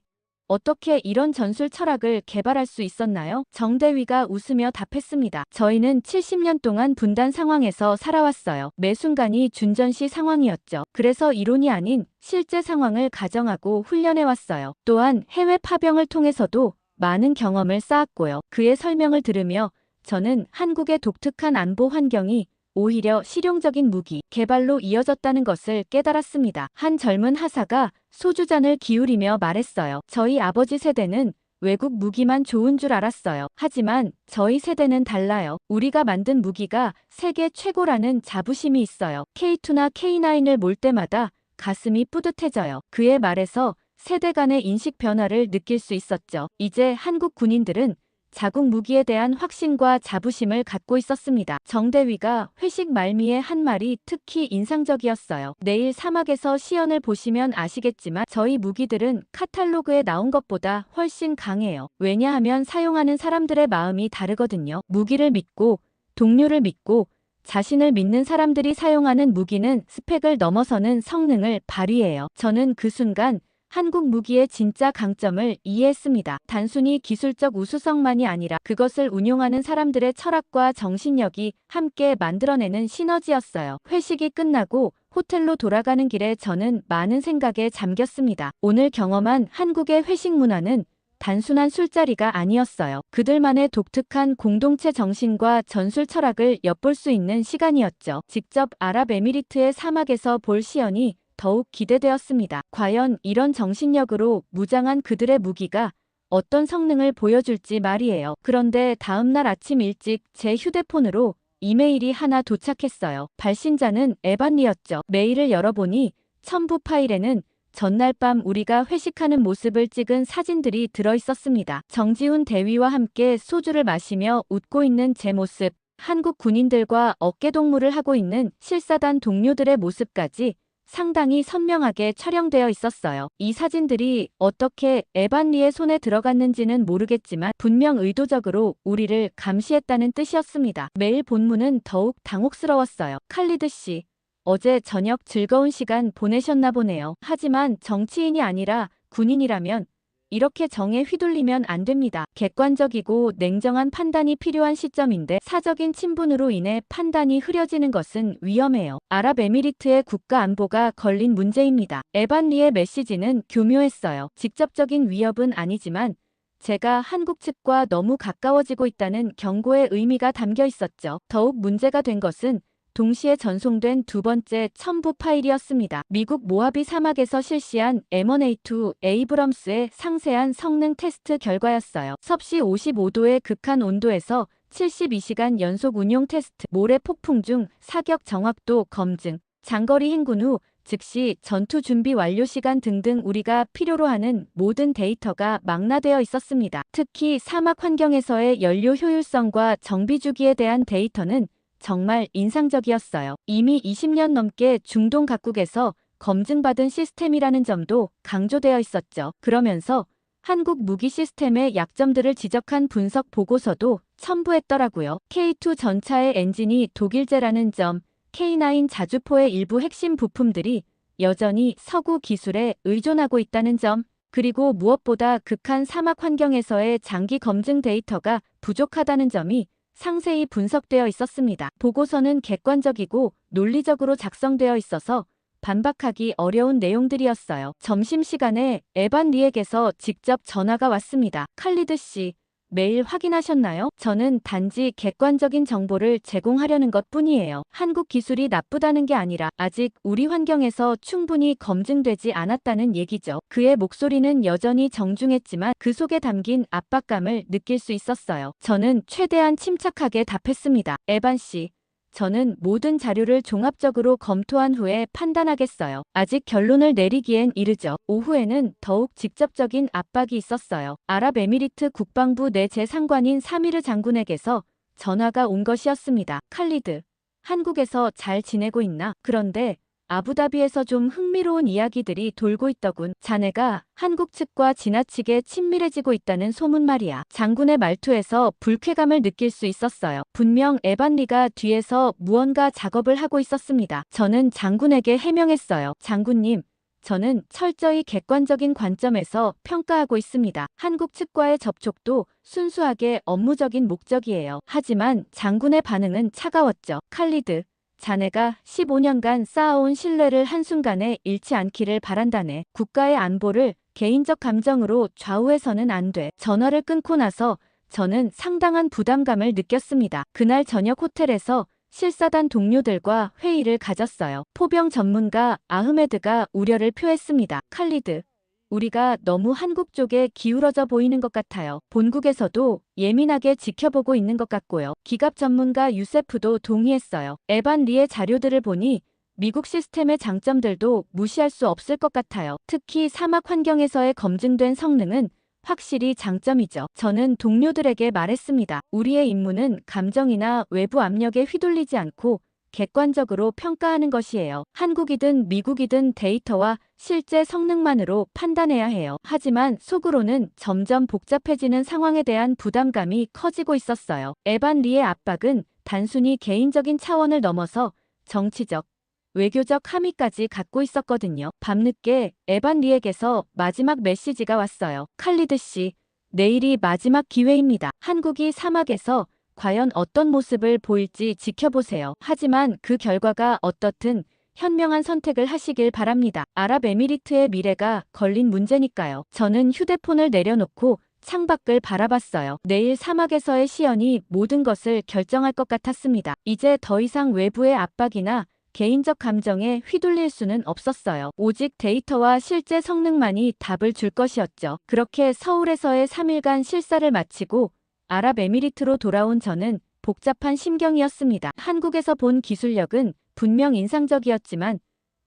어떻게 이런 전술 철학을 개발할 수 있었나요? 정대위가 웃으며 답했습니다. 저희는 70년 동안 분단 상황에서 살아왔어요. 매 순간이 준전시 상황이었죠. 그래서 이론이 아닌 실제 상황을 가정하고 훈련해왔어요. 또한 해외 파병을 통해서도 많은 경험을 쌓았고요. 그의 설명을 들으며 저는 한국의 독특한 안보 환경이 오히려 실용적인 무기 개발로 이어졌다는 것을 깨달았습니다. 한 젊은 하사가 소주잔을 기울이며 말했어요. 저희 아버지 세대는 외국 무기만 좋은 줄 알았어요. 하지만 저희 세대는 달라요. 우리가 만든 무기가 세계 최고라는 자부심이 있어요. K2나 K9을 몰 때마다 가슴이 뿌듯해져요. 그의 말에서 세대 간의 인식 변화를 느낄 수 있었죠. 이제 한국 군인들은 자국 무기에 대한 확신과 자부심을 갖고 있었습니다. 정대위가 회식 말미에 한 말이 특히 인상적이었어요. 내일 사막에서 시연을 보시면 아시겠지만 저희 무기들은 카탈로그에 나온 것보다 훨씬 강해요. 왜냐하면 사용하는 사람들의 마음이 다르거든요. 무기를 믿고 동료를 믿고 자신을 믿는 사람들이 사용하는 무기는 스펙을 넘어서는 성능을 발휘해요. 저는 그 순간 한국 무기의 진짜 강점을 이해했습니다. 단순히 기술적 우수성만이 아니라 그것을 운용하는 사람들의 철학과 정신력이 함께 만들어내는 시너지였어요. 회식이 끝나고 호텔로 돌아가는 길에 저는 많은 생각에 잠겼습니다. 오늘 경험한 한국의 회식 문화는 단순한 술자리가 아니었어요. 그들만의 독특한 공동체 정신과 전술 철학을 엿볼 수 있는 시간이었죠. 직접 아랍에미리트의 사막에서 볼 시연이 더욱 기대되었습니다. 과연 이런 정신력으로 무장한 그들의 무기가 어떤 성능을 보여줄지 말이에요. 그런데 다음날 아침 일찍 제 휴대폰으로 이메일이 하나 도착했어요. 발신자는 에반리였죠. 메일을 열어보니 첨부 파일에는 전날 밤 우리가 회식하는 모습을 찍은 사진들이 들어있었습니다. 정지훈 대위와 함께 소주를 마시며 웃고 있는 제 모습, 한국 군인들과 어깨동무를 하고 있는 실사단 동료들의 모습까지 상당히 선명하게 촬영되어 있었어요. 이 사진들이 어떻게 에반리의 손에 들어갔는지는 모르겠지만 분명 의도적으로 우리를 감시했다는 뜻이었습니다. 메일 본문은 더욱 당혹스러웠어요. 칼리드 씨, 어제 저녁 즐거운 시간 보내셨나 보네요. 하지만 정치인이 아니라 군인이라면 이렇게 정에 휘둘리면 안 됩니다. 객관적이고 냉정한 판단이 필요한 시점인데 사적인 친분으로 인해 판단이 흐려지는 것은 위험해요. 아랍에미리트의 국가 안보가 걸린 문제입니다. 에반리의 메시지는 교묘했어요. 직접적인 위협은 아니지만 제가 한국 측과 너무 가까워지고 있다는 경고의 의미가 담겨 있었죠. 더욱 문제가 된 것은 동시에 전송된 두 번째 첨부 파일이었습니다. 미국 모하비 사막에서 실시한 M1A2 에이브럼스의 상세한 성능 테스트 결과였어요. 섭씨 55도의 극한 온도에서 72시간 연속 운용 테스트, 모래 폭풍 중 사격 정확도 검증, 장거리 행군 후 즉시 전투 준비 완료 시간 등등 우리가 필요로 하는 모든 데이터가 망라되어 있었습니다. 특히 사막 환경에서의 연료 효율성과 정비 주기에 대한 데이터는 정말 인상적이었어요. 이미 20년 넘게 중동 각국에서 검증받은 시스템이라는 점도 강조되어 있었죠. 그러면서 한국 무기 시스템의 약점들을 지적한 분석 보고서도 첨부했더라고요. K2 전차의 엔진이 독일제라는 점, K9 자주포의 일부 핵심 부품들이 여전히 서구 기술에 의존하고 있다는 점, 그리고 무엇보다 극한 사막 환경에서의 장기 검증 데이터가 부족하다는 점이 상세히 분석되어 있었습니다. 보고서는 객관적이고 논리적으로 작성되어 있어서 반박하기 어려운 내용들이었어요. 점심시간에 에반 리에게서 직접 전화가 왔습니다. 칼리드 씨, 메일 확인하셨나요? 저는 단지 객관적인 정보를 제공하려는 것뿐이에요. 한국 기술이 나쁘다는 게 아니라 아직 우리 환경에서 충분히 검증되지 않았다는 얘기죠. 그의 목소리는 여전히 정중했지만 그 속에 담긴 압박감을 느낄 수 있었어요. 저는 최대한 침착하게 답했습니다. 에반 씨, 저는 모든 자료를 종합적으로 검토한 후에 판단하겠어요. 아직 결론을 내리기엔 이르죠. 오후에는 더욱 직접적인 압박이 있었어요. 아랍에미리트 국방부 내 재상관인 사미르 장군에게서 전화가 온 것이었습니다. 칼리드, 한국에서 잘 지내고 있나? 그런데 아부다비에서 좀 흥미로운 이야기들이 돌고 있더군. 자네가 한국 측과 지나치게 친밀해지고 있다는 소문 말이야. 장군의 말투에서 불쾌감을 느낄 수 있었어요. 분명 에반리가 뒤에서 무언가 작업을 하고 있었습니다. 저는 장군에게 해명했어요. 장군님, 저는 철저히 객관적인 관점에서 평가하고 있습니다. 한국 측과의 접촉도 순수하게 업무적인 목적이에요. 하지만 장군의 반응은 차가웠죠. 칼리드, 자네가 15년간 쌓아온 신뢰를 한순간에 잃지 않기를 바란다네. 국가의 안보를 개인적 감정으로 좌우해서는 안 돼. 전화를 끊고 나서 저는 상당한 부담감을 느꼈습니다. 그날 저녁 호텔에서 실사단 동료들과 회의를 가졌어요. 포병 전문가 아흐메드가 우려를 표했습니다. 칼리드, 우리가 너무 한국 쪽에 기울어져 보이는 것 같아요. 본국에서도 예민하게 지켜보고 있는 것 같고요. 기갑 전문가 유세프도 동의했어요. 에반 리의 자료들을 보니 미국 시스템의 장점들도 무시할 수 없을 것 같아요. 특히 사막 환경에서의 검증된 성능은 확실히 장점이죠. 저는 동료들에게 말했습니다. 우리의 임무는 감정이나 외부 압력에 휘둘리지 않고 객관적으로 평가하는 것이에요. 한국이든 미국이든 데이터와 실제 성능만으로 판단해야 해요. 하지만 속으로는 점점 복잡해지는 상황에 대한 부담감이 커지고 있었어요. 에반 리의 압박은 단순히 개인적인 차원을 넘어서 정치적, 외교적 함의까지 갖고 있었거든요. 밤늦게 에반 리에게서 마지막 메시지가 왔어요. 칼리드 씨, 내일이 마지막 기회입니다. 한국이 사막에서 과연 어떤 모습을 보일지 지켜보세요. 하지만 그 결과가 어떻든 현명한 선택을 하시길 바랍니다. 아랍에미리트의 미래가 걸린 문제니까요. 저는 휴대폰을 내려놓고 창밖을 바라봤어요. 내일 사막에서의 시연이 모든 것을 결정할 것 같았습니다. 이제 더 이상 외부의 압박이나 개인적 감정에 휘둘릴 수는 없었어요. 오직 데이터와 실제 성능만이 답을 줄 것이었죠. 그렇게 서울에서의 3일간 실사를 마치고 아랍에미리트로 돌아온 저는 복잡한 심경이었습니다. 한국에서 본 기술력은 분명 인상적이었지만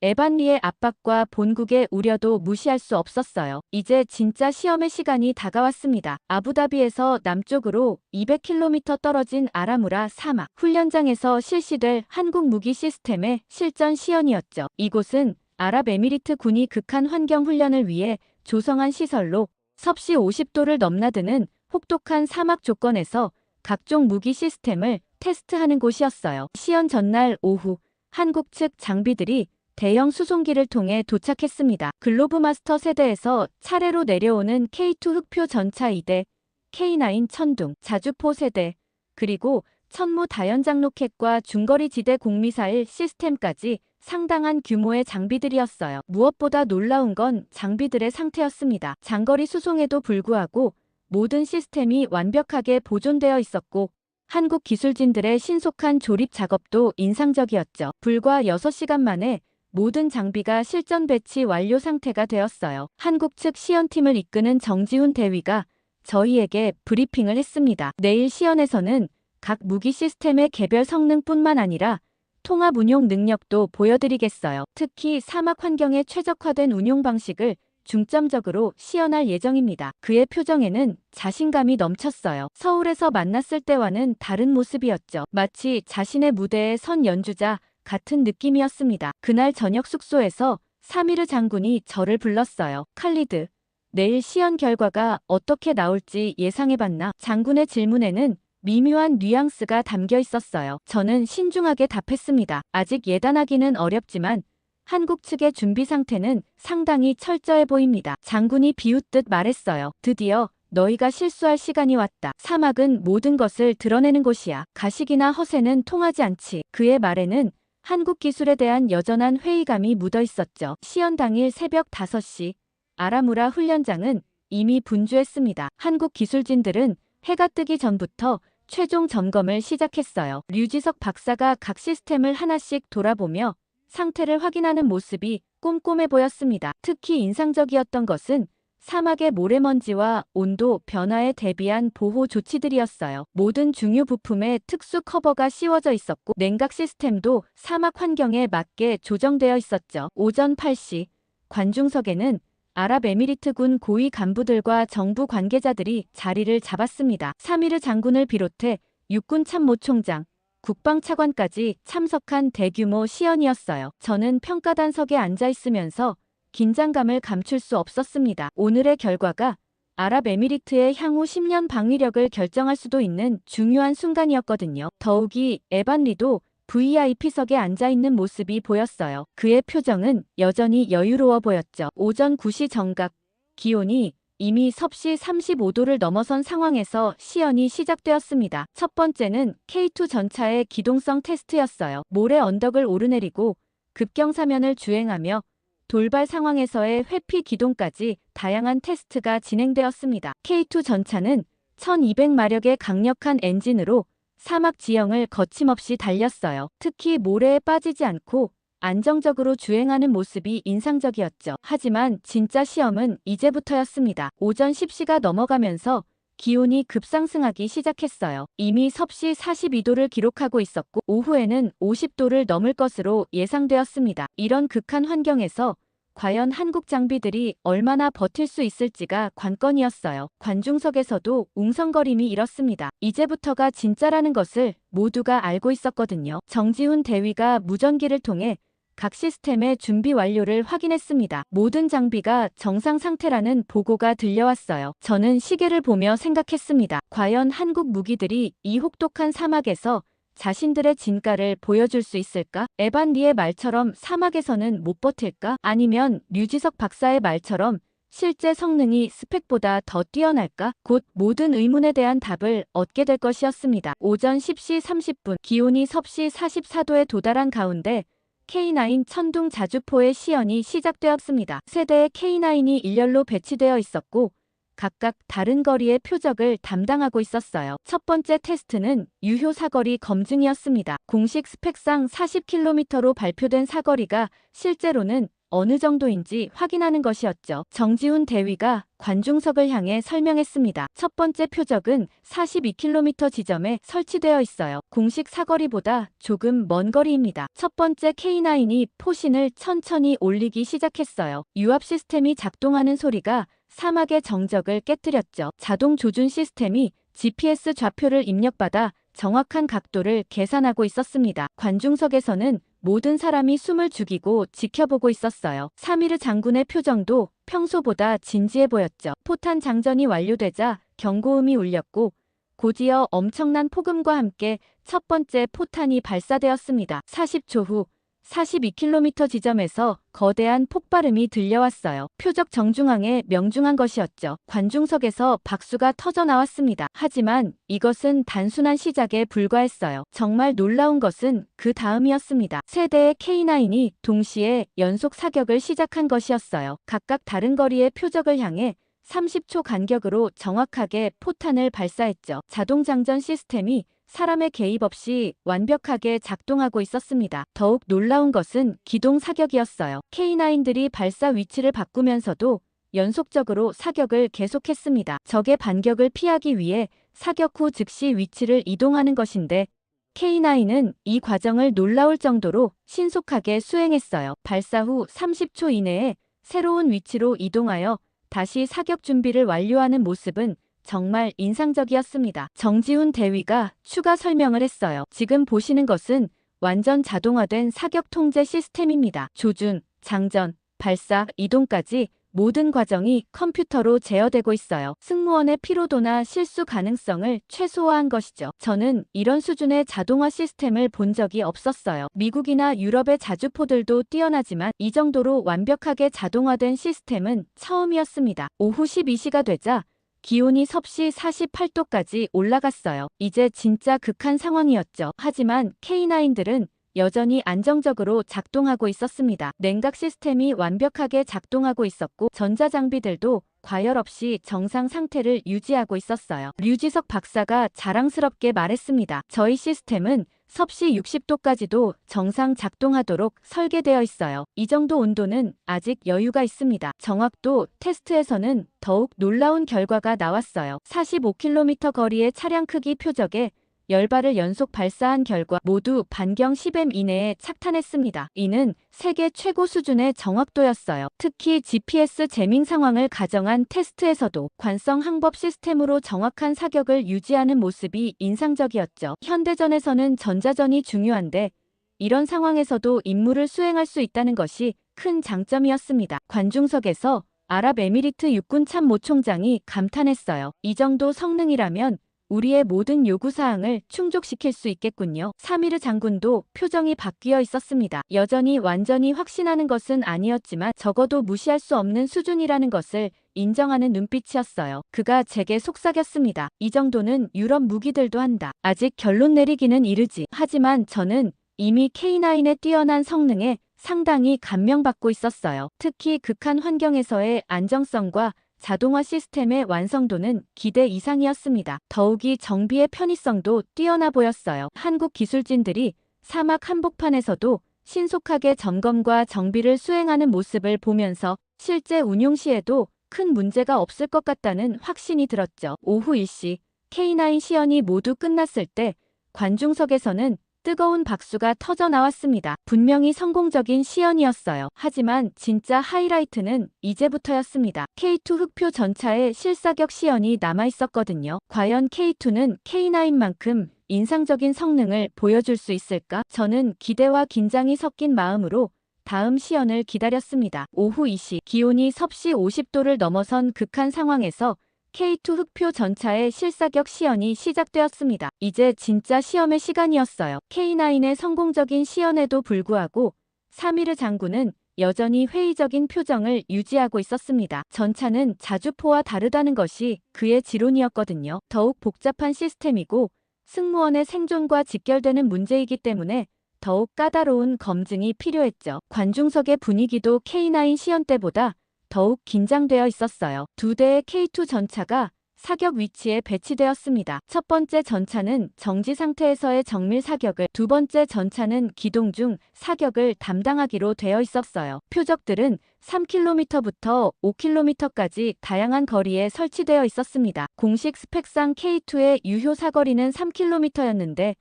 에반 리의 압박과 본국의 우려도 무시할 수 없었어요. 이제 진짜 시험의 시간이 다가왔습니다. 아부다비에서 남쪽으로 200km 떨어진 아라무라 사막 훈련장에서 실시될 한국 무기 시스템의 실전 시연이었죠. 이곳은 아랍에미리트 군이 극한 환경 훈련을 위해 조성한 시설로 섭씨 50도를 넘나드는 혹독한 사막 조건에서 각종 무기 시스템을 테스트하는 곳이었어요. 시연 전날 오후 한국 측 장비들이 대형 수송기를 통해 도착했습니다. 글로브마스터 세대에서 차례로 내려오는 K2 흑표 전차 2대, K9 천둥, 자주포 세대, 그리고 천무 다연장 로켓과 중거리 지대 공미사일 시스템까지 상당한 규모의 장비들이었어요. 무엇보다 놀라운 건 장비들의 상태였습니다. 장거리 수송에도 불구하고 모든 시스템이 완벽하게 보존되어 있었고 한국 기술진들의 신속한 조립 작업도 인상적이었죠. 불과 6시간 만에 모든 장비가 실전 배치 완료 상태가 되었어요. 한국 측 시연팀을 이끄는 정지훈 대위가 저희에게 브리핑을 했습니다. 내일 시연에서는 각 무기 시스템의 개별 성능뿐만 아니라 통합 운용 능력도 보여드리겠어요. 특히 사막 환경에 최적화된 운용 방식을 중점적으로 시연할 예정입니다. 그의 표정에는 자신감이 넘쳤어요. 서울에서 만났을 때와는 다른 모습이었죠. 마치 자신의 무대에 선 연주자 같은 느낌이었습니다. 그날 저녁 숙소에서 사미르 장군이 저를 불렀어요. 칼리드, 내일 시연 결과가 어떻게 나올지 예상해봤나? 장군의 질문에는 미묘한 뉘앙스가 담겨 있었어요. 저는 신중하게 답했습니다. 아직 예단하기는 어렵지만 한국 측의 준비 상태는 상당히 철저해 보입니다. 장군이 비웃듯 말했어요. 드디어 너희가 실수할 시간이 왔다. 사막은 모든 것을 드러내는 곳이야. 가식이나 허세는 통하지 않지. 그의 말에는 한국 기술에 대한 여전한 회의감이 묻어 있었죠. 시연 당일 새벽 5시, 아라무라 훈련장은 이미 분주했습니다. 한국 기술진들은 해가 뜨기 전부터 최종 점검을 시작했어요. 류지석 박사가 각 시스템을 하나씩 돌아보며 상태를 확인하는 모습이 꼼꼼해 보였습니다. 특히 인상적이었던 것은 사막의 모래먼지와 온도 변화에 대비한 보호 조치들이었어요. 모든 중요 부품에 특수 커버가 씌워져 있었고 냉각 시스템도 사막 환경에 맞게 조정되어 있었죠. 오전 8시 관중석에는 아랍에미리트군 고위 간부들과 정부 관계자들이 자리를 잡았습니다. 사미르 장군을 비롯해 육군 참모총장, 국방차관까지 참석한 대규모 시연이었어요. 저는 평가단석에 앉아 있으면서 긴장감을 감출 수 없었습니다. 오늘의 결과가 아랍에미리트의 향후 10년 방위력을 결정할 수도 있는 중요한 순간이었거든요. 더욱이 에반 리도 VIP석에 앉아있는 모습이 보였어요. 그의 표정은 여전히 여유로워 보였죠. 오전 9시 정각, 기온이 이미 섭씨 35도를 넘어선 상황에서 시연이 시작되었습니다. 첫 번째는 K2 전차의 기동성 테스트였어요. 모래 언덕을 오르내리고 급경사면을 주행하며 돌발 상황에서의 회피 기동까지 다양한 테스트가 진행되었습니다. K2 전차는 1200마력의 강력한 엔진으로 사막 지형을 거침없이 달렸어요. 특히 모래에 빠지지 않고 안정적으로 주행하는 모습이 인상적이었죠. 하지만 진짜 시험은 이제부터였습니다. 오전 10시가 넘어가면서 기온이 급상승하기 시작했어요. 이미 섭씨 42도를 기록하고 있었고 오후에는 50도를 넘을 것으로 예상되었습니다. 이런 극한 환경에서 과연 한국 장비들이 얼마나 버틸 수 있을지가 관건이었어요. 관중석에서도 웅성거림이 일었습니다. 이제부터가 진짜라는 것을 모두가 알고 있었거든요. 정지훈 대위가 무전기를 통해 각 시스템의 준비 완료를 확인했습니다. 모든 장비가 정상 상태라는 보고가 들려왔어요. 저는 시계를 보며 생각했습니다. 과연 한국 무기들이 이 혹독한 사막에서 자신들의 진가를 보여줄 수 있을까? 에반 리의 말처럼 사막에서는 못 버틸까? 아니면 류지석 박사의 말처럼 실제 성능이 스펙보다 더 뛰어날까? 곧 모든 의문에 대한 답을 얻게 될 것이었습니다. 오전 10시 30분 기온이 섭씨 44도에 도달한 가운데 K9 천둥 자주포의 시연이 시작되었습니다. 세대의 K9이 일렬로 배치되어 있었고 각각 다른 거리의 표적을 담당하고 있었어요. 첫 번째 테스트는 유효 사거리 검증이었습니다. 공식 스펙상 40km로 발표된 사거리가 실제로는 어느 정도인지 확인하는 것이었죠. 정지훈 대위가 관중석을 향해 설명했습니다. 첫 번째 표적은 42km 지점에 설치되어 있어요. 공식 사거리보다 조금 먼 거리입니다. 첫 번째 K9이 포신을 천천히 올리기 시작했어요. 유압 시스템이 작동하는 소리가 사막의 정적을 깨뜨렸죠. 자동 조준 시스템이 GPS 좌표를 입력받아 정확한 각도를 계산하고 있었습니다. 관중석에서는 모든 사람이 숨을 죽이고 지켜보고 있었어요. 사미르 장군의 표정도 평소보다 진지해 보였죠. 포탄 장전이 완료되자 경고음이 울렸고 곧이어 엄청난 폭음과 함께 첫 번째 포탄이 발사되었습니다. 40초 후 42km 지점에서 거대한 폭발음이 들려왔어요. 표적 정중앙에 명중한 것이었죠. 관중석에서 박수가 터져 나왔습니다. 하지만 이것은 단순한 시작에 불과했어요. 정말 놀라운 것은 그 다음이었습니다. 세대의 K9이 동시에 연속 사격을 시작한 것이었어요. 각각 다른 거리의 표적을 향해 30초 간격으로 정확하게 포탄을 발사했죠. 자동 장전 시스템이 사람의 개입 없이 완벽하게 작동하고 있었습니다. 더욱 놀라운 것은 기동 사격이었어요. K9들이 발사 위치를 바꾸면서도 연속적으로 사격을 계속했습니다. 적의 반격을 피하기 위해 사격 후 즉시 위치를 이동하는 것인데 K9은 이 과정을 놀라울 정도로 신속하게 수행했어요. 발사 후 30초 이내에 새로운 위치로 이동하여 다시 사격 준비를 완료하는 모습은 정말 인상적이었습니다. 정지훈 대위가 추가 설명을 했어요. 지금 보시는 것은 완전 자동화된 사격 통제 시스템입니다. 조준, 장전, 발사, 이동까지 모든 과정이 컴퓨터로 제어되고 있어요. 승무원의 피로도나 실수 가능성을 최소화한 것이죠. 저는 이런 수준의 자동화 시스템을 본 적이 없었어요. 미국이나 유럽의 자주포들도 뛰어나지만 이 정도로 완벽하게 자동화된 시스템은 처음이었습니다. 오후 12시가 되자 기온이 섭씨 48도까지 올라갔어요. 이제 진짜 극한 상황이었죠. 하지만 K9들은 여전히 안정적으로 작동하고 있었습니다. 냉각 시스템이 완벽하게 작동하고 있었고 전자장비들도 과열 없이 정상 상태를 유지하고 있었어요. 류지석 박사가 자랑스럽게 말했습니다. 저희 시스템은 섭씨 60도까지도 정상 작동하도록 설계되어 있어요. 이 정도 온도는 아직 여유가 있습니다. 정확도 테스트에서는 더욱 놀라운 결과가 나왔어요. 45km 거리의 차량 크기 표적에 10발을 연속 발사한 결과 모두 반경 10m 이내에 착탄했습니다. 이는 세계 최고 수준의 정확도였어요. 특히 GPS 재밍 상황을 가정한 테스트에서도 관성 항법 시스템으로 정확한 사격을 유지하는 모습이 인상적이었죠. 현대전에서는 전자전이 중요한데 이런 상황에서도 임무를 수행할 수 있다는 것이 큰 장점이었습니다. 관중석에서 아랍에미리트 육군 참모 총장이 감탄했어요. 이 정도 성능이라면 우리의 모든 요구사항을 충족시킬 수 있겠군요. 사미르 장군도 표정이 바뀌어 있었습니다. 여전히 완전히 확신하는 것은 아니었지만 적어도 무시할 수 없는 수준이라는 것을 인정하는 눈빛이었어요. 그가 제게 속삭였습니다. 이 정도는 유럽 무기들도 한다. 아직 결론 내리기는 이르지. 하지만 저는 이미 K9의 뛰어난 성능에 상당히 감명받고 있었어요. 특히 극한 환경에서의 안정성과 자동화 시스템의 완성도는 기대 이상이었습니다. 더욱이 정비의 편의성도 뛰어나 보였어요. 한국 기술진들이 사막 한복판에서도 신속하게 점검과 정비를 수행하는 모습을 보면서 실제 운용 시에도 큰 문제가 없을 것 같다는 확신이 들었죠. 오후 1시 K9 시연이 모두 끝났을 때 관중석에서는 뜨거운 박수가 터져 나왔습니다. 분명히 성공적인 시연이었어요. 하지만 진짜 하이라이트는 이제부터였습니다. K2 흑표 전차의 실사격 시연이 남아있었거든요. 과연 K2는 K9만큼 인상적인 성능을 보여줄 수 있을까? 저는 기대와 긴장이 섞인 마음으로 다음 시연을 기다렸습니다. 오후 2시 기온이 섭씨 50도를 넘어선 극한 상황에서 K2 흑표 전차의 실사격 시연이 시작되었습니다. 이제 진짜 시험의 시간이었어요. K9의 성공적인 시연에도 불구하고 사미르 장군은 여전히 회의적인 표정을 유지하고 있었습니다. 전차는 자주포와 다르다는 것이 그의 지론이었거든요. 더욱 복잡한 시스템이고 승무원의 생존과 직결되는 문제이기 때문에 더욱 까다로운 검증이 필요했죠. 관중석의 분위기도 K9 시연 때보다 더욱 긴장되어 있었어요. 두 대의 K2 전차가 사격 위치에 배치되었습니다. 첫 번째 전차는 정지 상태에서의 정밀 사격을, 두 번째 전차는 기동 중 사격을 담당하기로 되어 있었어요. 표적들은 3km부터 5km까지 다양한 거리에 설치되어 있었습니다. 공식 스펙상 K2의 유효 사거리는 3km였는데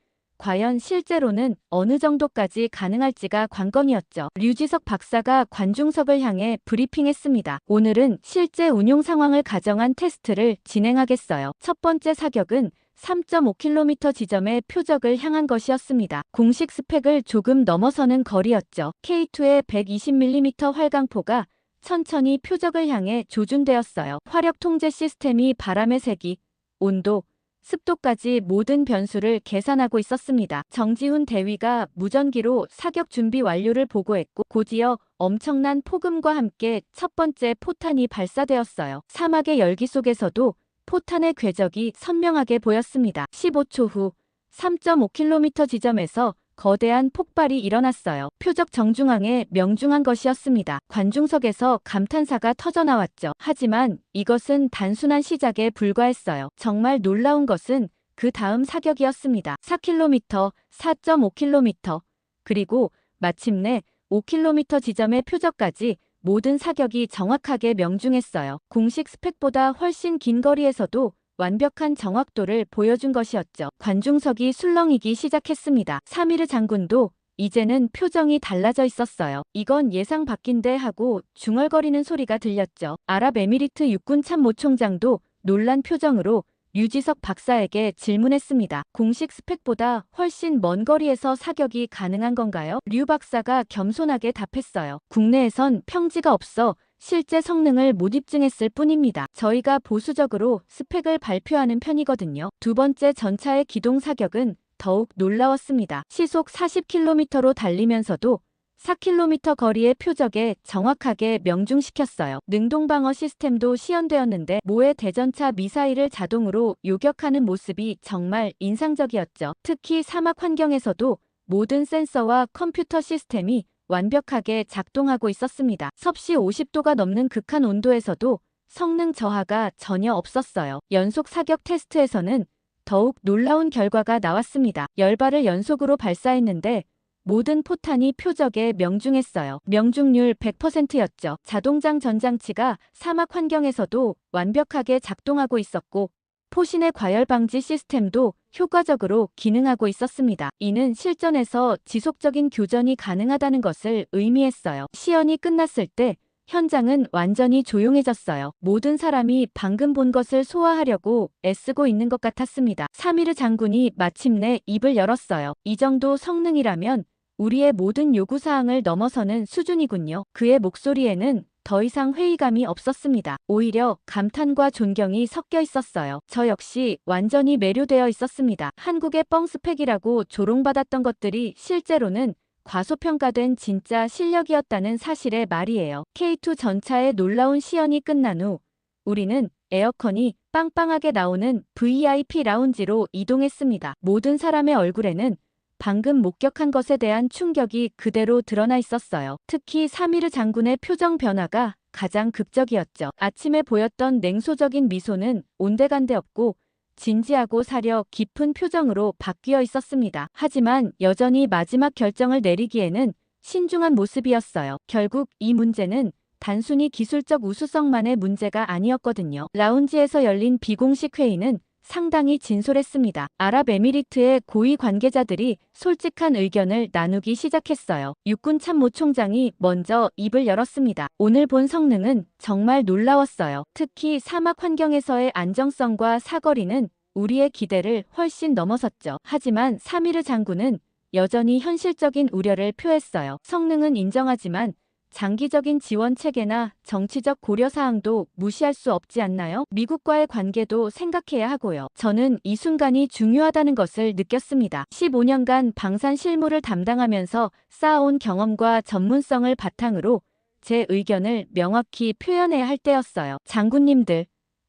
과연 실제로는 어느 정도까지 가능할지가 관건이었죠. 류지석 박사가 관중석을 향해 브리핑했습니다. 오늘은 실제 운용 상황을 가정한 테스트를 진행하겠어요. 첫 번째 사격은 3.5km 지점의 표적을 향한 것이었습니다. 공식 스펙을 조금 넘어서는 거리였죠. K2의 120mm 활강포가 천천히 표적을 향해 조준되었어요. 화력 통제 시스템이 바람의 세기, 온도, 습도까지 모든 변수를 계산하고 있었습니다. 정지훈 대위가 무전기로 사격 준비 완료를 보고했고 곧이어 엄청난 폭음과 함께 첫 번째 포탄이 발사되었어요. 사막의 열기 속에서도 포탄의 궤적이 선명하게 보였습니다. 15초 후 3.5km 지점에서 거대한 폭발이 일어났어요. 표적 정중앙에 명중한 것이었습니다. 관중석에서 감탄사가 터져나왔죠. 하지만 이것은 단순한 시작에 불과했어요. 정말 놀라운 것은 그 다음 사격이었습니다. 4km, 4.5km, 그리고 마침내 5km 지점의 표적까지 모든 사격이 정확하게 명중했어요. 공식 스펙보다 훨씬 긴 거리에서도 완벽한 정확도를 보여준 것이었죠. 관중석이 술렁이기 시작했습니다. 사미르 장군도 이제는 표정이 달라져 있었어요. 이건 예상 밖인데 하고 중얼거리는 소리가 들렸죠. 아랍에미리트 육군 참모 총장도 놀란 표정으로 류지석 박사에게 질문했습니다. 공식 스펙보다 훨씬 먼 거리에서 사격이 가능한 건가요? 류 박사가 겸손하게 답했어요. 국내에선 평지가 없어 실제 성능을 못 입증했을 뿐입니다. 저희가 보수적으로 스펙을 발표하는 편이거든요. 두 번째 전차의 기동 사격은 더욱 놀라웠습니다. 시속 40km로 달리면서도 4km 거리의 표적에 정확하게 명중시켰어요. 능동방어 시스템도 시연되었는데 모의 대전차 미사일을 자동으로 요격하는 모습이 정말 인상적이었죠. 특히 사막 환경에서도 모든 센서와 컴퓨터 시스템이 완벽하게 작동하고 있었습니다. 섭씨 50도가 넘는 극한 온도에서도 성능 저하가 전혀 없었어요. 연속 사격 테스트에서는 더욱 놀라운 결과가 나왔습니다. 10발을 연속으로 발사했는데 모든 포탄이 표적에 명중했어요. 명중률 100%였죠. 자동장 전장치가 사막 환경에서도 완벽하게 작동하고 있었고 포신의 과열 방지 시스템도 효과적으로 기능하고 있었습니다. 이는 실전에서 지속적인 교전이 가능하다는 것을 의미했어요. 시연이 끝났을 때 현장은 완전히 조용해졌어요. 모든 사람이 방금 본 것을 소화하려고 애쓰고 있는 것 같았습니다. 사미르 장군이 마침내 입을 열었어요. 이 정도 성능이라면 우리의 모든 요구사항을 넘어서는 수준이군요. 그의 목소리에는 더 이상 회의감이 없었습니다. 오히려 감탄과 존경이 섞여 있었어요. 저 역시 완전히 매료되어 있었습니다. 한국의 뻥스펙이라고 조롱받았던 것들이 실제로는 과소평가된 진짜 실력이었다는 사실의 말이에요. K2 전차의 놀라운 시연이 끝난 후 우리는 에어컨이 빵빵하게 나오는 VIP 라운지로 이동했습니다. 모든 사람의 얼굴에는 방금 목격한 것에 대한 충격이 그대로 드러나 있었어요. 특히 사미르 장군의 표정 변화가 가장 극적이었죠. 아침에 보였던 냉소적인 미소는 온데간데 없고 진지하고 사려 깊은 표정으로 바뀌어 있었습니다. 하지만 여전히 마지막 결정을 내리기에는 신중한 모습이었어요. 결국 이 문제는 단순히 기술적 우수성만의 문제가 아니었거든요. 라운지에서 열린 비공식 회의는 상당히 진솔했습니다. 아랍에미리트의 고위 관계자들이 솔직한 의견을 나누기 시작했어요. 육군 참모총장이 먼저 입을 열었습니다. 오늘 본 성능은 정말 놀라웠어요. 특히 사막 환경에서의 안정성과 사거리는 우리의 기대를 훨씬 넘어섰죠. 하지만 사미르 장군은 여전히 현실적인 우려를 표했어요. 성능은 인정하지만 장기적인 지원 체계나 정치적 고려 사항도 무시할 수 없지 않나요? 미국과의 관계도 생각해야 하고요. 저는 이 순간이 중요하다는 것을 느꼈습니다. 15년간 방산 실무를 담당하면서 쌓아온 경험과 전문성을 바탕으로 제 의견을 명확히 표현해야 할 때였어요. 장군님들,